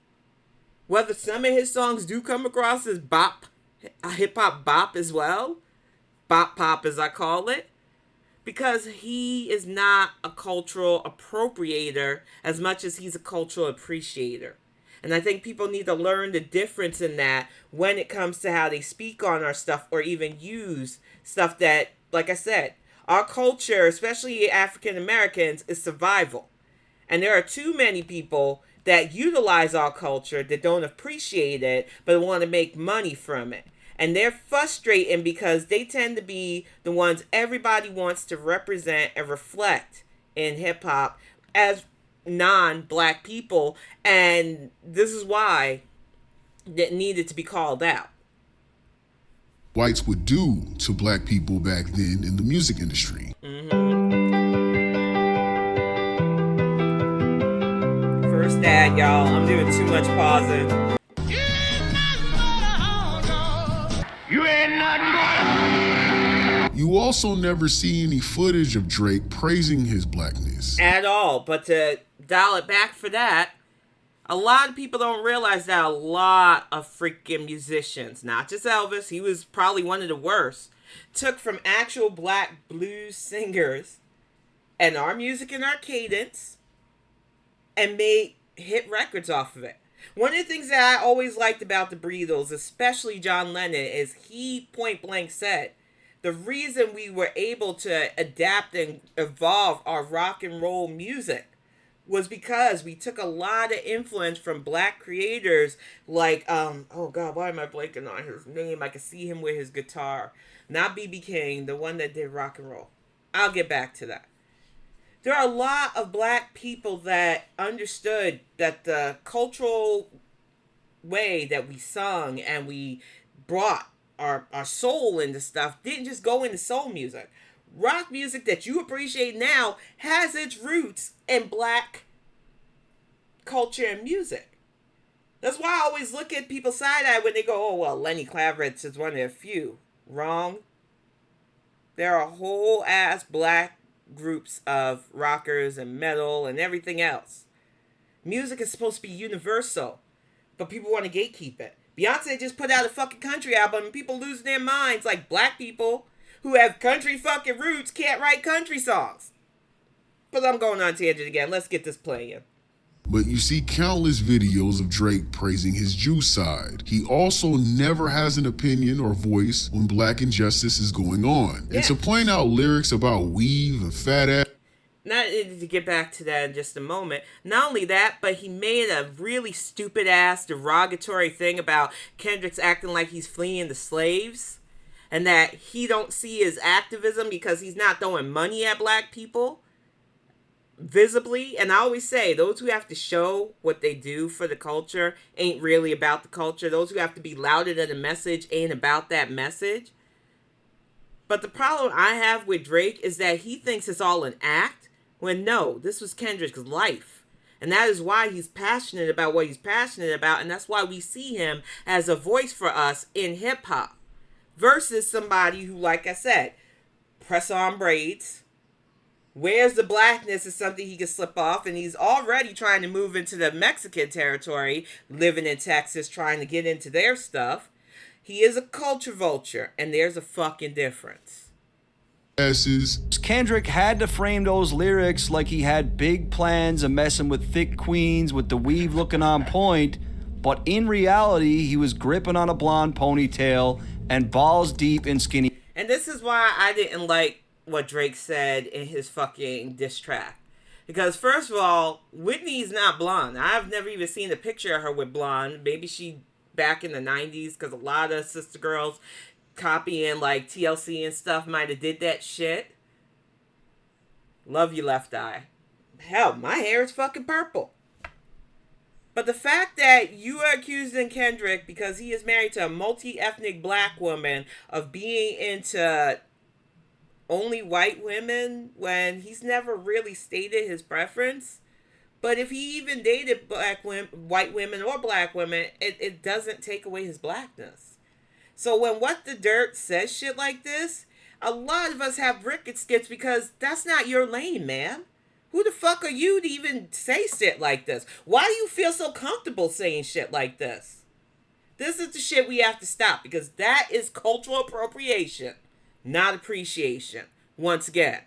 Whether some of his songs do come across as bop, a hip-hop bop as well, bop pop as I call it, because he is not a cultural appropriator as much as he's a cultural appreciator. And I think people need to learn the difference in that when it comes to how they speak on our stuff or even use stuff that, like I said, our culture, especially African Americans, is survival. And there are too many people that utilize our culture that don't appreciate it but want to make money from it. And they're frustrating because they tend to be the ones everybody wants to represent and reflect in hip-hop as non-black people. And this is why it needed to be called out. Whites would do to black people back then in the music industry. First ad, y'all. I'm doing too much pausing. You ain't nothing but You also never see any footage of Drake praising his blackness. At all. But to dial it back for that, a lot of people don't realize that a lot of freaking musicians, not just Elvis, he was probably one of the worst, took from actual black blues singers and our music and our cadence and made hit records off of it. One of the things that I always liked about the Beatles, especially John Lennon, is he point blank said, the reason we were able to adapt and evolve our rock and roll music was because we took a lot of influence from black creators like, oh God, why am I blanking on his name? I can see him with his guitar. Not B.B. King, the one that did rock and roll. I'll get back to that. There are a lot of black people that understood that the cultural way that we sung and we brought our soul into stuff didn't just go into soul music. Rock music that you appreciate now has its roots in black culture and music. That's why I always look at people side-eye when they go, oh, well, Lenny Kravitz is one of the few. Wrong. There are whole ass black groups of rockers and metal and everything else. Music is supposed to be universal. but people want to gatekeep it. Beyonce just put out a fucking country album and people losing their minds like black people who have country fucking roots can't write country songs. But I'm going on tangent again. Let's get this playing. But you see countless videos of Drake praising his Jew side. He also never has an opinion or voice when black injustice is going on. Yeah. And to point out lyrics about weave and fat ass. Not to get back to that in just a moment. Not only that, but he made a really stupid ass derogatory thing about Kendrick's acting like he's fleeing the slaves. And that he don't see his activism because he's not throwing money at black people. Visibly. And I always say, those who have to show what they do for the culture ain't really about the culture. Those who have to be louder than the message ain't about that message. But the problem I have with Drake is that he thinks it's all an act, when no, this was Kendrick's life. And that is why he's passionate about what he's passionate about, and that's why we see him as a voice for us in hip-hop. Versus somebody who, like I said, press on braids, wears the blackness as something he can slip off, and he's already trying to move into the Mexican territory, living in Texas, trying to get into their stuff. He is a culture vulture, and there's a fucking difference. Kendrick had to frame those lyrics like he had big plans of messing with thick queens with the weave looking on point, but in reality, he was gripping on a blonde ponytail and balls deep in skinny. And this is why I didn't like what Drake said in his fucking diss track. Because first of all, Whitney's not blonde. I've never even seen a picture of her with blonde. Maybe she back in the 90s, because a lot of sister girls copying like TLC and stuff might have did that shit. Love you, Left Eye. Hell, my hair is fucking purple. But the fact that you are accusing Kendrick, because he is married to a multi-ethnic black woman, of being into only white women when he's never really stated his preference. But if he even dated white women or black women, it doesn't take away his blackness. So when What the Dirt says shit like this, a lot of us have ricket skips because that's not your lane, man. Who the fuck are you to even say shit like this? Why do you feel so comfortable saying shit like this? This is the shit we have to stop, because that is cultural appropriation, not appreciation. Once again.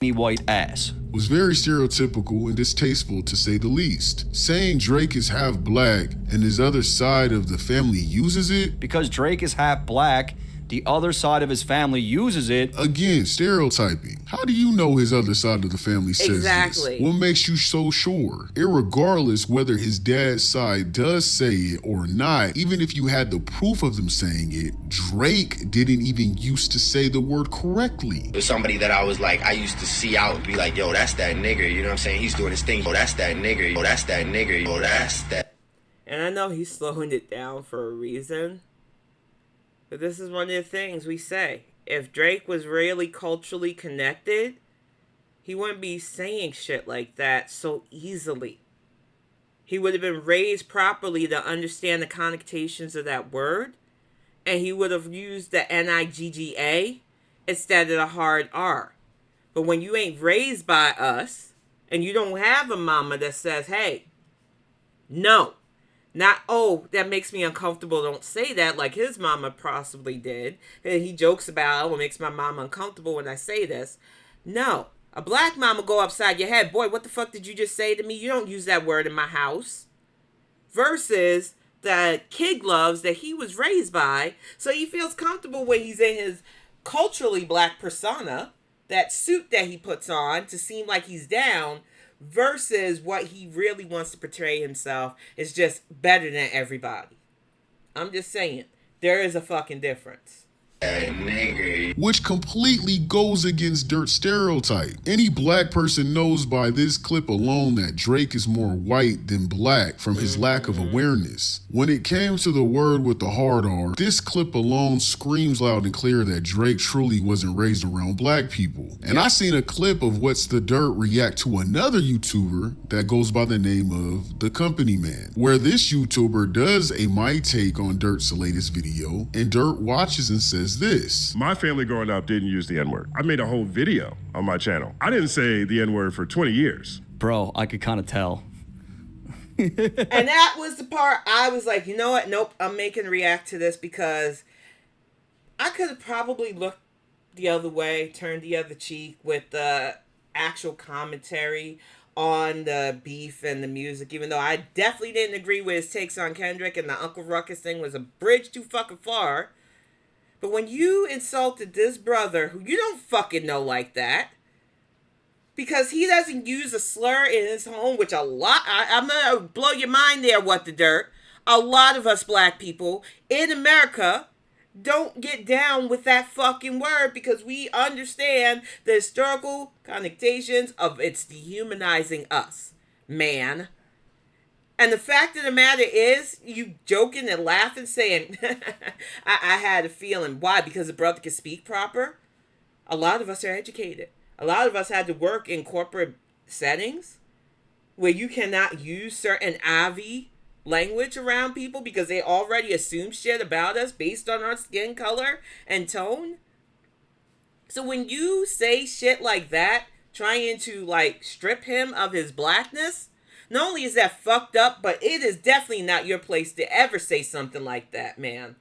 White ass. Was very stereotypical and distasteful to say the least. Saying Drake is half black and his other side of the family uses it. Because Drake is half black, the other side of his family uses it. Again, stereotyping. How do you know his other side of the family says exactly this? What makes you so sure? Irregardless whether his dad's side does say it or not, even if you had the proof of them saying it, Drake didn't even used to say the word correctly. It was somebody that I was like, I used to see out and be like, yo, that's that nigger, you know what I'm saying? He's doing his thing, yo, that's that nigger, yo, that's that nigger, yo, that's that. And I know he's slowing it down for a reason. But this is one of the things we say. If Drake was really culturally connected, he wouldn't be saying shit like that so easily. He would have been raised properly to understand the connotations of that word. And he would have used the N-I-G-G-A instead of the hard R. But when you ain't raised by us, and you don't have a mama that says, hey, no. Not, oh, that makes me uncomfortable, don't say that, like his mama possibly did. And he jokes about, oh, it makes my mama uncomfortable when I say this. No. A black mama go upside your head. Boy, what the fuck did you just say to me? You don't use that word in my house. Versus the kid gloves that he was raised by. So he feels comfortable when he's in his culturally black persona. That suit that he puts on to seem like he's down. Versus what he really wants to portray himself is just better than everybody. I'm just saying, there is a fucking difference. Which completely goes against Dirt's stereotype. Any black person knows by this clip alone that Drake is more white than black from his lack of awareness. When it came to the word with the hard R, this clip alone screams loud and clear that Drake truly wasn't raised around black people. And I seen a clip of What's the Dirt react to another YouTuber that goes by the name of The Company Man, where this YouTuber does a my take on Dirt's latest video, and Dirt watches and says this. My family growing up didn't use the N-word. I made a whole video on my channel. I didn't say the N-word for 20 years. Bro, I could kind of tell. And that was the part I was like, you know what? Nope, I'm making react to this because I could have probably looked the other way, turned the other cheek with the actual commentary on the beef and the music, even though I definitely didn't agree with his takes on Kendrick, and the Uncle Ruckus thing was a bridge too fucking far. But when you insulted this brother who you don't fucking know like that, because he doesn't use a slur in his home, which I'm gonna blow your mind there, what the dirt. A lot of us black people in America don't get down with that fucking word because we understand the historical connotations of it's dehumanizing us, man. And the fact of the matter is, you joking and laughing, saying, I had a feeling. Why? Because the brother can speak proper? A lot of us are educated. A lot of us had to work in corporate settings where you cannot use certain Ivy language around people because they already assume shit about us based on our skin color and tone. So when you say shit like that, trying to like strip him of his blackness, not only is that fucked up, but it is definitely not your place to ever say something like that, man.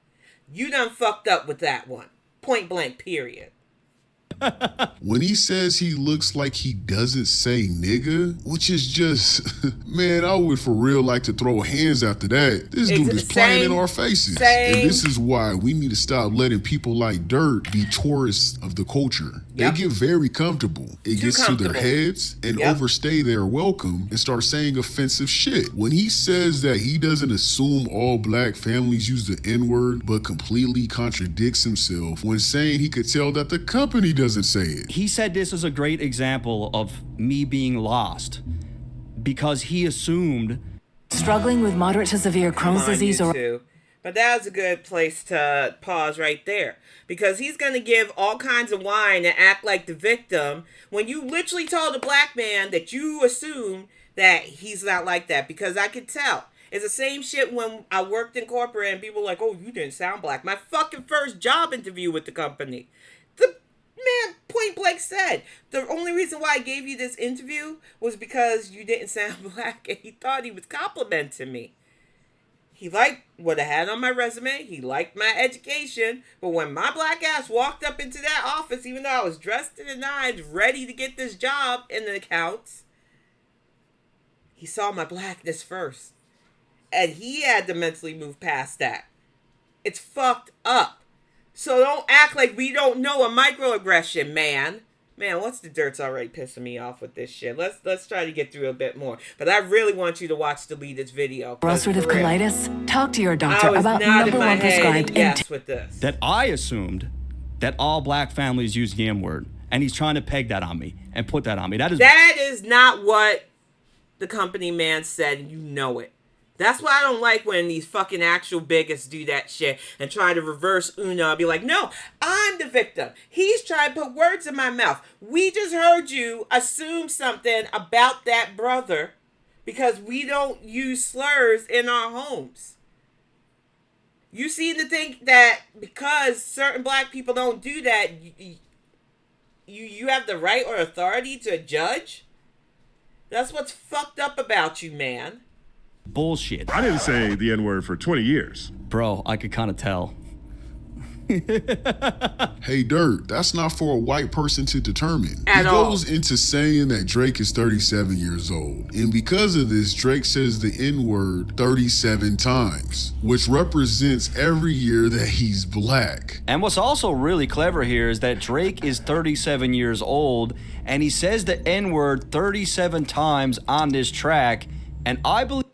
You done fucked up with that one. Point blank, period. When he says he looks like he doesn't say nigga, which is just, man, I would for real like to throw hands after that. This dude is playing in our faces. And this is why we need to stop letting people like Dirt be tourists of the culture. Yep. They get very comfortable. It gets to their heads and overstay their welcome and start saying offensive shit. When he says that he doesn't assume all black families use the N-word, but completely contradicts himself when saying he could tell that the company doesn't say it. He said this is a great example of me being lost because he assumed struggling with moderate to severe Crohn's disease or... But that was a good place to pause right there. Because he's going to give all kinds of whine and act like the victim when you literally told a black man that you assume that he's not like that. Because I could tell. It's the same shit when I worked in corporate and people were like, oh, you didn't sound black. My fucking first job interview with the company. The man point blank said, the only reason why I gave you this interview was because you didn't sound black. And he thought he was complimenting me. He liked what I had on my resume. He liked my education. But when my black ass walked up into that office, even though I was dressed in the nines, ready to get this job in the accounts, he saw my blackness first. And he had to mentally move past that. It's fucked up. So don't act like we don't know a microaggression, man. Man, what's the dirt's already pissing me off with this shit. Let's try to get through a bit more. But I really want you to watch the latest video. Ulcerative colitis? Talk to your doctor about number one prescribed yes with this. That I assumed that all black families use the N-word, and he's trying to peg that on me and put that on me. That is not what the company man said, and you know it. That's why I don't like when these fucking actual bigots do that shit and try to reverse Uno and be like, no, I'm the victim. He's trying to put words in my mouth. We just heard you assume something about that brother because we don't use slurs in our homes. You seem to think that because certain black people don't do that, you have the right or authority to judge? That's what's fucked up about you, man. Bullshit. I didn't say the N-word for 20 years. Bro, I could kind of tell. Hey, Dirt, that's not for a white person to determine. He goes into saying that Drake is 37 years old. And because of this, Drake says the N-word 37 times, which represents every year that he's black. And what's also really clever here is that Drake is 37 years old, and he says the N-word 37 times on this track, and I believe...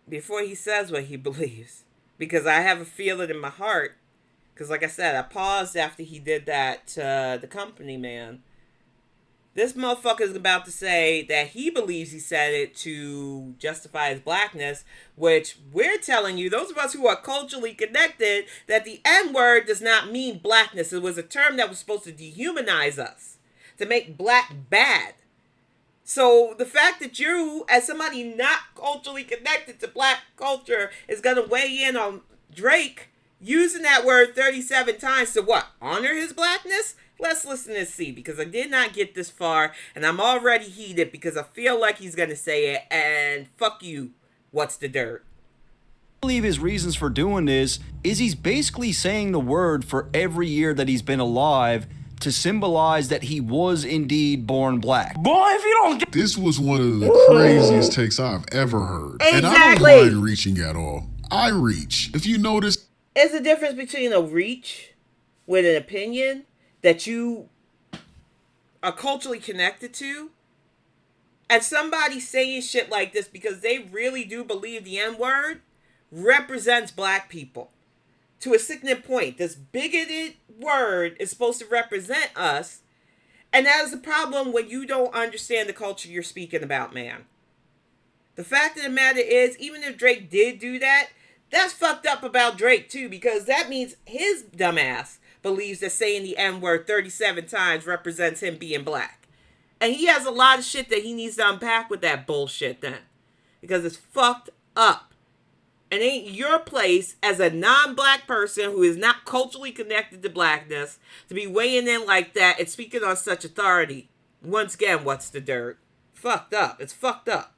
Before he says what he believes, because I have a feeling in my heart, because like I said, I paused after he did that to the company man. This motherfucker is about to say that he believes he said it to justify his blackness, which we're telling you, those of us who are culturally connected, that the N-word does not mean blackness. It was a term that was supposed to dehumanize us, to make black bad. So the fact that you, as somebody not culturally connected to black culture, is going to weigh in on Drake using that word 37 times to what? Honor his blackness? Let's listen and see, because I did not get this far, and I'm already heated because I feel like he's going to say it, and fuck you, What's the dirt? I believe his reasons for doing this is he's basically saying the word for every year that he's been alive to symbolize that he was indeed born black. Boy, if you don't get... This was one of the craziest takes I've ever heard. Exactly. And I don't mind reaching at all. I reach. If you notice... There's a difference between a reach with an opinion that you are culturally connected to and somebody saying shit like this because they really do believe the N-word represents black people to a sickening point. This bigoted word is supposed to represent us, and that is the problem when you don't understand the culture you're speaking about, man. The fact of the matter is, even if Drake did do that, that's fucked up about Drake too, because that means his dumbass believes that saying the N-word 37 times represents him being black. And he has a lot of shit that he needs to unpack with that bullshit then, because it's fucked up. It ain't your place as a non-black person who is not culturally connected to blackness to be weighing in like that and speaking on such authority. Once again, what's the dirt? Fucked up. It's fucked up.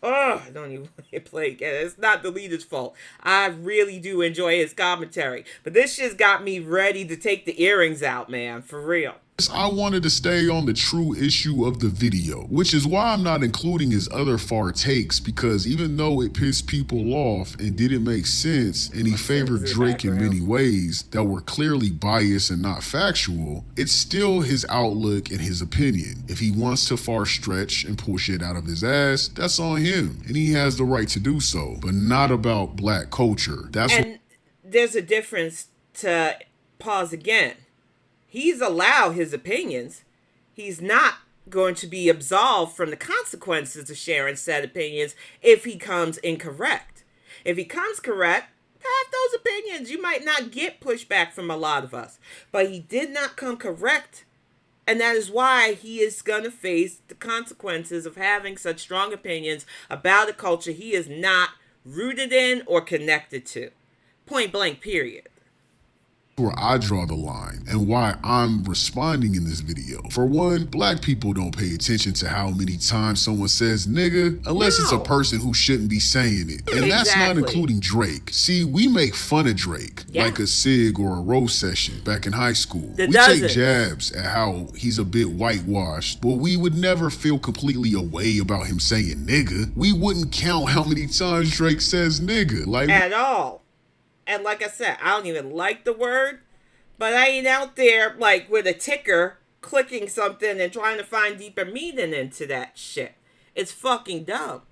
Oh, I don't even want to play again. It's not the leader's fault. I really do enjoy his commentary. But this shit's got me ready to take the earrings out, man. For real. I wanted to stay on the true issue of the video, which is why I'm not including his other far takes, because even though it pissed people off and didn't make sense and he favored Drake in many ways that were clearly biased and not factual, it's still his outlook and his opinion. If he wants to far stretch and pull shit out of his ass, that's on him, and he has the right to do so, but not about black culture. There's a difference to pause again. He's allowed his opinions. He's not going to be absolved from the consequences of sharing said opinions if he comes incorrect. If he comes correct, have those opinions. You might not get pushback from a lot of us. But he did not come correct. And that is why he is going to face the consequences of having such strong opinions about a culture he is not rooted in or connected to. Point blank, period. Where I draw the line and why I'm responding in this video. For one, black people don't pay attention to how many times someone says nigga unless it's a person who shouldn't be saying it. And that's not including Drake. See, we make fun of Drake like a SIG or a roast session back in high school. We take jabs at how he's a bit whitewashed, but we would never feel completely away about him saying nigga. We wouldn't count how many times Drake says nigga. Like at all. And like I said, I don't even like the word, but I ain't out there like with a ticker clicking something and trying to find deeper meaning into that shit. It's fucking dumb.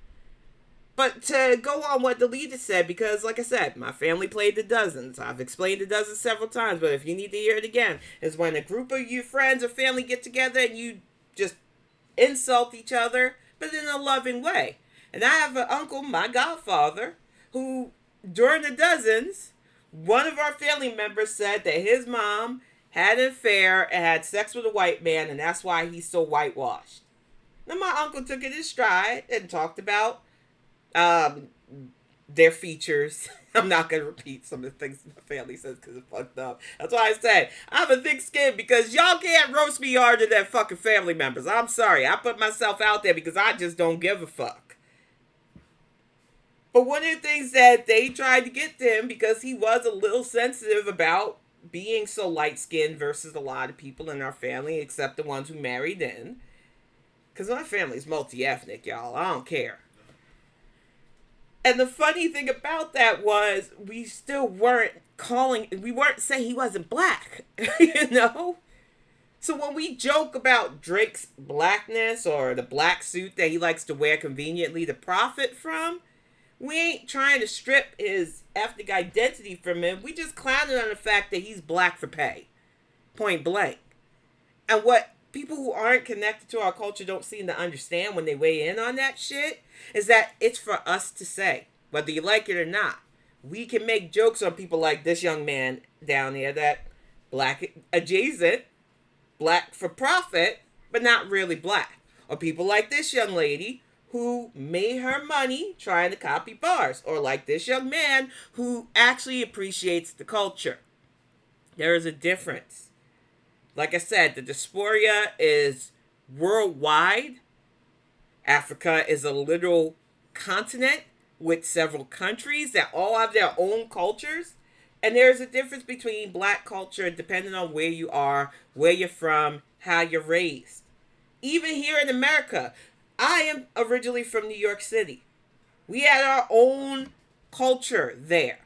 But to go on what the leader said, because like I said, my family played the dozens. I've explained the dozens several times, but if you need to hear it again, is when a group of you friends or family get together and you just insult each other, but in a loving way. And I have an uncle, my godfather, who during the dozens, one of our family members said that his mom had an affair and had sex with a white man, and that's why he's so whitewashed. Now, my uncle took it in stride and talked about their features. I'm not going to repeat some of the things my family says because it's fucked up. That's why I said I have a thick skin, because y'all can't roast me harder than fucking family members. I'm sorry. I put myself out there because I just don't give a fuck. But one of the things that they tried to get to him, because he was a little sensitive about being so light-skinned versus a lot of people in our family, except the ones who married in. Because my family's multi-ethnic, y'all. I don't care. And the funny thing about that was we still weren't saying he wasn't black, you know? So when we joke about Drake's blackness or the black suit that he likes to wear conveniently to profit from, we ain't trying to strip his ethnic identity from him. We just clowning on the fact that he's black for pay. Point blank. And what people who aren't connected to our culture don't seem to understand when they weigh in on that shit is that it's for us to say, whether you like it or not. We can make jokes on people like this young man down there that black adjacent, black for profit, but not really black. Or people like this young lady who made her money trying to copy bars, or like this young man who actually appreciates the culture. There is a difference. Like I said, the dysphoria is worldwide. Africa is a literal continent with several countries that all have their own cultures. And there's a difference between black culture depending on where you are, where you're from, how you're raised. Even here in America, I am originally from New York City. We had our own culture there.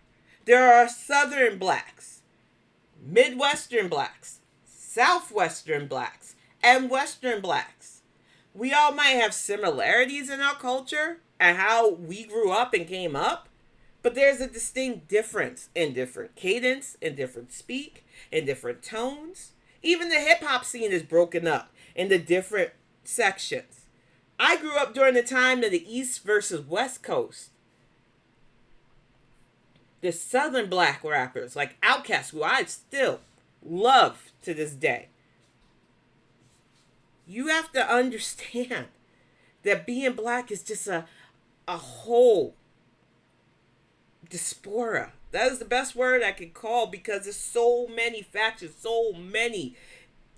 There are Southern blacks, Midwestern blacks, Southwestern blacks, and Western blacks. We all might have similarities in our culture and how we grew up and came up, but there's a distinct difference in different cadence, in different speak, in different tones. Even the hip hop scene is broken up into different sections. I grew up during the time of the East versus West Coast. The Southern black rappers like Outkast, who I still love to this day. You have to understand that being black is just a whole diaspora. That is the best word I can call, because there's so many factions, so many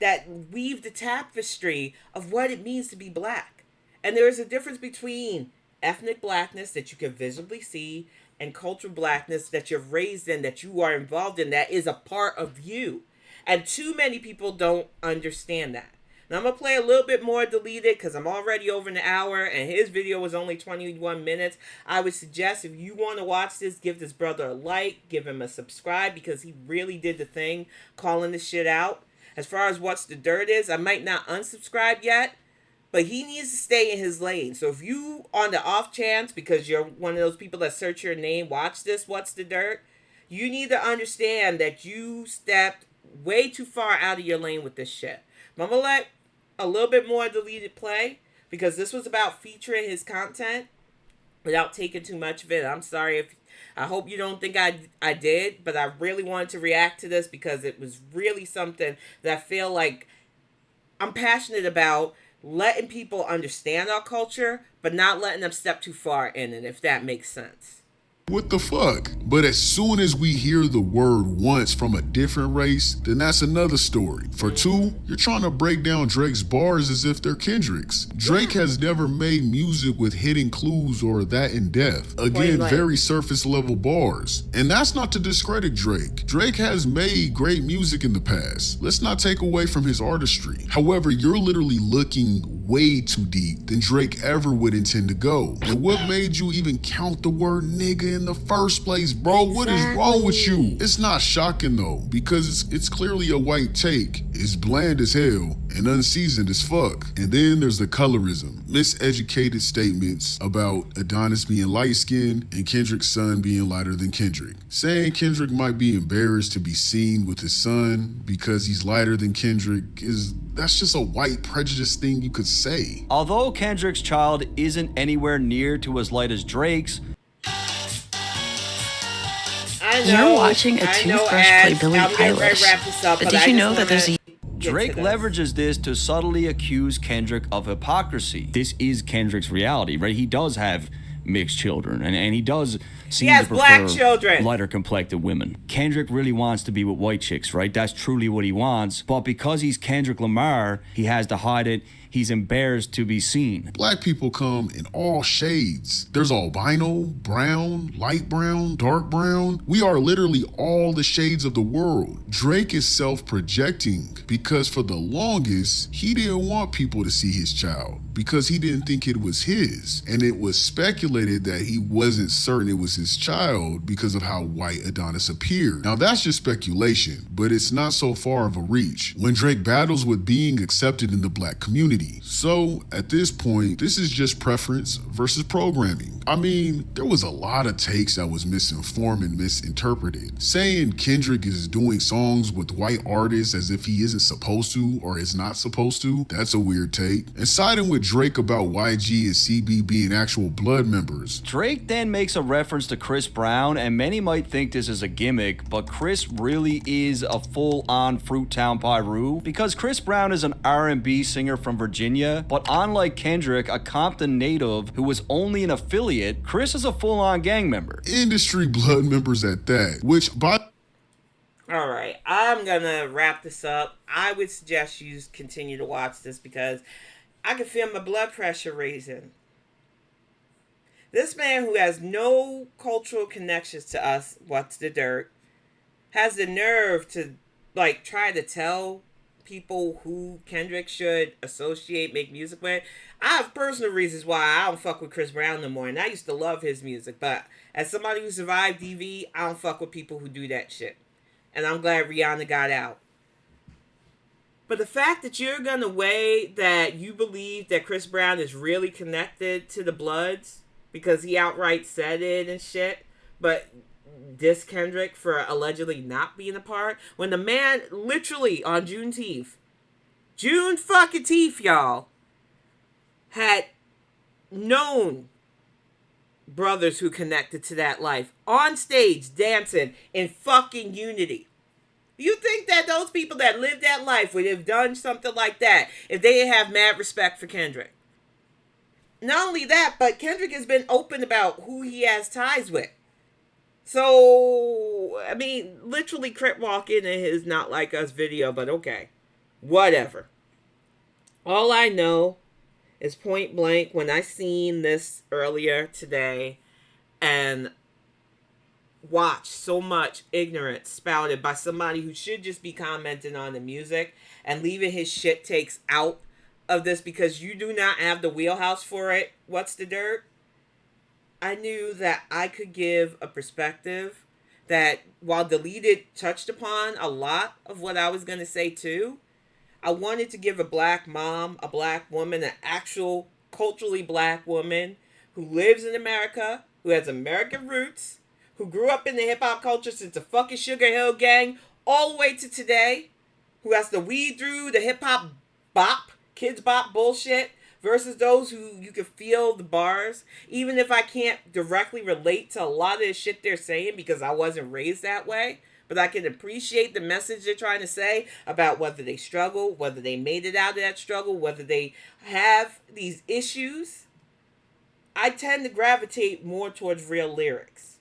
that weave the tapestry of what it means to be black. And there is a difference between ethnic blackness that you can visibly see and cultural blackness that you're raised in, that you are involved in, that is a part of you. And too many people don't understand that. Now I'm going to play a little bit more deleted because I'm already over an hour and his video was only 21 minutes. I would suggest if you want to watch this, give this brother a like, give him a subscribe, because he really did the thing calling this shit out. As far as What's the Dirt is, I might not unsubscribe yet, but he needs to stay in his lane. So if you, on the off chance, because you're one of those people that search your name, watch this What's the Dirt, you need to understand that you stepped way too far out of your lane with this shit. But I'm going to let a little bit more deleted play, because this was about featuring his content without taking too much of it. I'm sorry if, I hope you don't think I did, but I really wanted to react to this because it was really something that I feel like I'm passionate about, letting people understand our culture, but not letting them step too far in it, if that makes sense. What the fuck? But as soon as we hear the word once from a different race, then that's another story. For two, you're trying to break down Drake's bars as if they're Kendrick's. Drake has never made music with hidden clues or that in depth. Again, very surface level bars. And that's not to discredit Drake. Drake has made great music in the past. Let's not take away from his artistry. However, you're literally looking way too deep than Drake ever would intend to go. And what made you even count the word nigga in the first place, bro? What is wrong with you? It's not shocking though, because it's clearly a white take. It's bland as hell and unseasoned as fuck. And then there's the colorism, miseducated statements about Adonis being light-skinned and Kendrick's son being lighter than Kendrick. Saying Kendrick might be embarrassed to be seen with his son because he's lighter than Kendrick that's just a white prejudice thing you could say. Although Kendrick's child isn't anywhere near to as light as Drake's, You're watching a toothbrush play Billie Eilish. But did you know that there's a... Drake leverages this to subtly accuse Kendrick of hypocrisy. This is Kendrick's reality, right? He does have mixed children, and he does seem to prefer black children, lighter complected women. Kendrick really wants to be with white chicks, right? That's truly what he wants. But because he's Kendrick Lamar, he has to hide it. He's embarrassed to be seen. Black people come in all shades. There's albino, brown, light brown, dark brown. We are literally all the shades of the world. Drake is self-projecting because for the longest, he didn't want people to see his child because he didn't think it was his. And it was speculated that he wasn't certain it was his child because of how white Adonis appeared. Now that's just speculation, but it's not so far of a reach when Drake battles with being accepted in the black community. So at this point, this is just preference versus programming. I mean, there was a lot of takes that was misinformed and misinterpreted. Saying Kendrick is doing songs with white artists as if he isn't supposed to or is not supposed to, that's a weird take. And siding with Drake about YG and CB being actual blood members. Drake then makes a reference to Chris Brown, and many might think this is a gimmick, but Chris really is a full-on Fruittown Pyru, because Chris Brown is an R&B singer from Virginia, but unlike Kendrick, a Compton native who was only an affiliate, Chris is a full-on gang member. Industry blood members at that, which by... Alright, I'm gonna wrap this up. I would suggest you continue to watch this because I can feel my blood pressure raising. This man who has no cultural connections to us, what's the dirt, has the nerve to like try to tell people who Kendrick should associate, make music with. I have personal reasons why I don't fuck with Chris Brown no more, and I used to love his music, but as somebody who survived DV, I don't fuck with people who do that shit. And I'm glad Rihanna got out. But the fact that you're gonna weigh that you believe that Chris Brown is really connected to the Bloods because he outright said it and shit, but diss Kendrick for allegedly not being a part, when the man literally on Juneteenth, June fucking teeth, y'all, had known brothers who connected to that life on stage dancing in fucking unity. You think that those people that lived that life would have done something like that if they didn't have mad respect for Kendrick? Not only that, but Kendrick has been open about who he has ties with. So, I mean, literally Crip walking in his Not Like Us video, but okay. Whatever. All I know is point blank when I seen this earlier today and watched so much ignorance spouted by somebody who should just be commenting on the music and leaving his shit takes out of this because you do not have the wheelhouse for it. What's the dirt? I knew that I could give a perspective that, while deleted, touched upon a lot of what I was going to say too. I wanted to give a black mom, a black woman, an actual culturally black woman who lives in America, who has American roots, who grew up in the hip-hop culture since the fucking Sugar Hill Gang all the way to today, who has to weed through the hip-hop bop, kids bop bullshit, versus those who you can feel the bars, even if I can't directly relate to a lot of the shit they're saying because I wasn't raised that way, but I can appreciate the message they're trying to say about whether they struggle, whether they made it out of that struggle, whether they have these issues. I tend to gravitate more towards real lyrics.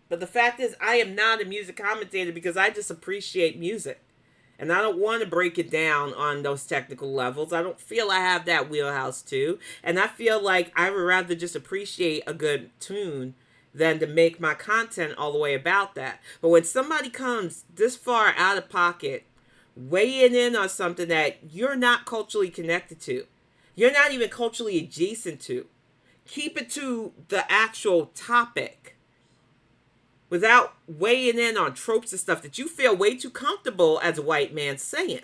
But the fact is, I am not a music commentator because I just appreciate music. And I don't want to break it down on those technical levels. I don't feel I have that wheelhouse too. And I feel like I would rather just appreciate a good tune than to make my content all the way about that. But when somebody comes this far out of pocket, weighing in on something that you're not culturally connected to, you're not even culturally adjacent to, keep it to the actual topic without weighing in on tropes and stuff that you feel way too comfortable as a white man saying.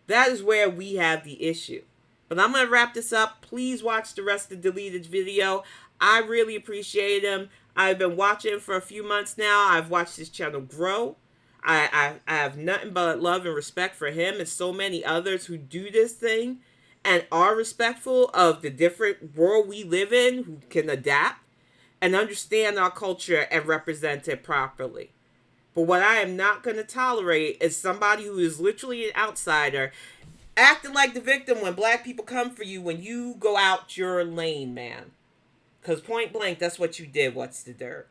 That is where we have the issue. But I'm going to wrap this up. Please watch the rest of the deleted video. I really appreciate him. I've been watching for a few months now. I've watched his channel grow. I have nothing but love and respect for him and so many others who do this thing and are respectful of the different world we live in, who can adapt and understand our culture and represent it properly. But what I am not going to tolerate is somebody who is literally an outsider acting like the victim when black people come for you when you go out your lane, man. Because point blank, that's what you did. What's the dirt?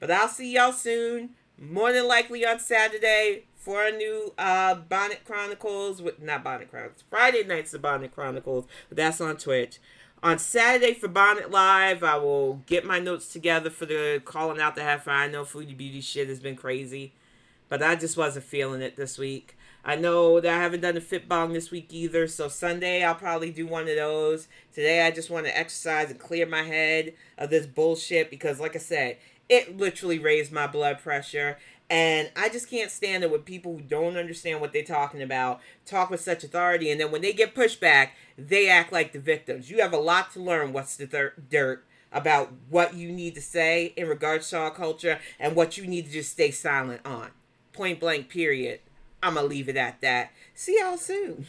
But I'll see y'all soon. More than likely on Saturday for a new Bonnet Chronicles. Not Bonnet Chronicles. Friday nights of Bonnet Chronicles. But that's on Twitch. On Saturday for Bonnet Live, I will get my notes together for the calling out the heifer. I know foodie beauty shit has been crazy, but I just wasn't feeling it this week. I know that I haven't done a fit bong this week either, so Sunday I'll probably do one of those. Today I just want to exercise and clear my head of this bullshit because, like I said, it literally raised my blood pressure. And I just can't stand it with people who don't understand what they're talking about, talk with such authority, and then when they get pushed back, they act like the victims. You have a lot to learn, what's the dirt, about what you need to say in regards to our culture and what you need to just stay silent on. Point blank, period. I'm going to leave it at that. See y'all soon.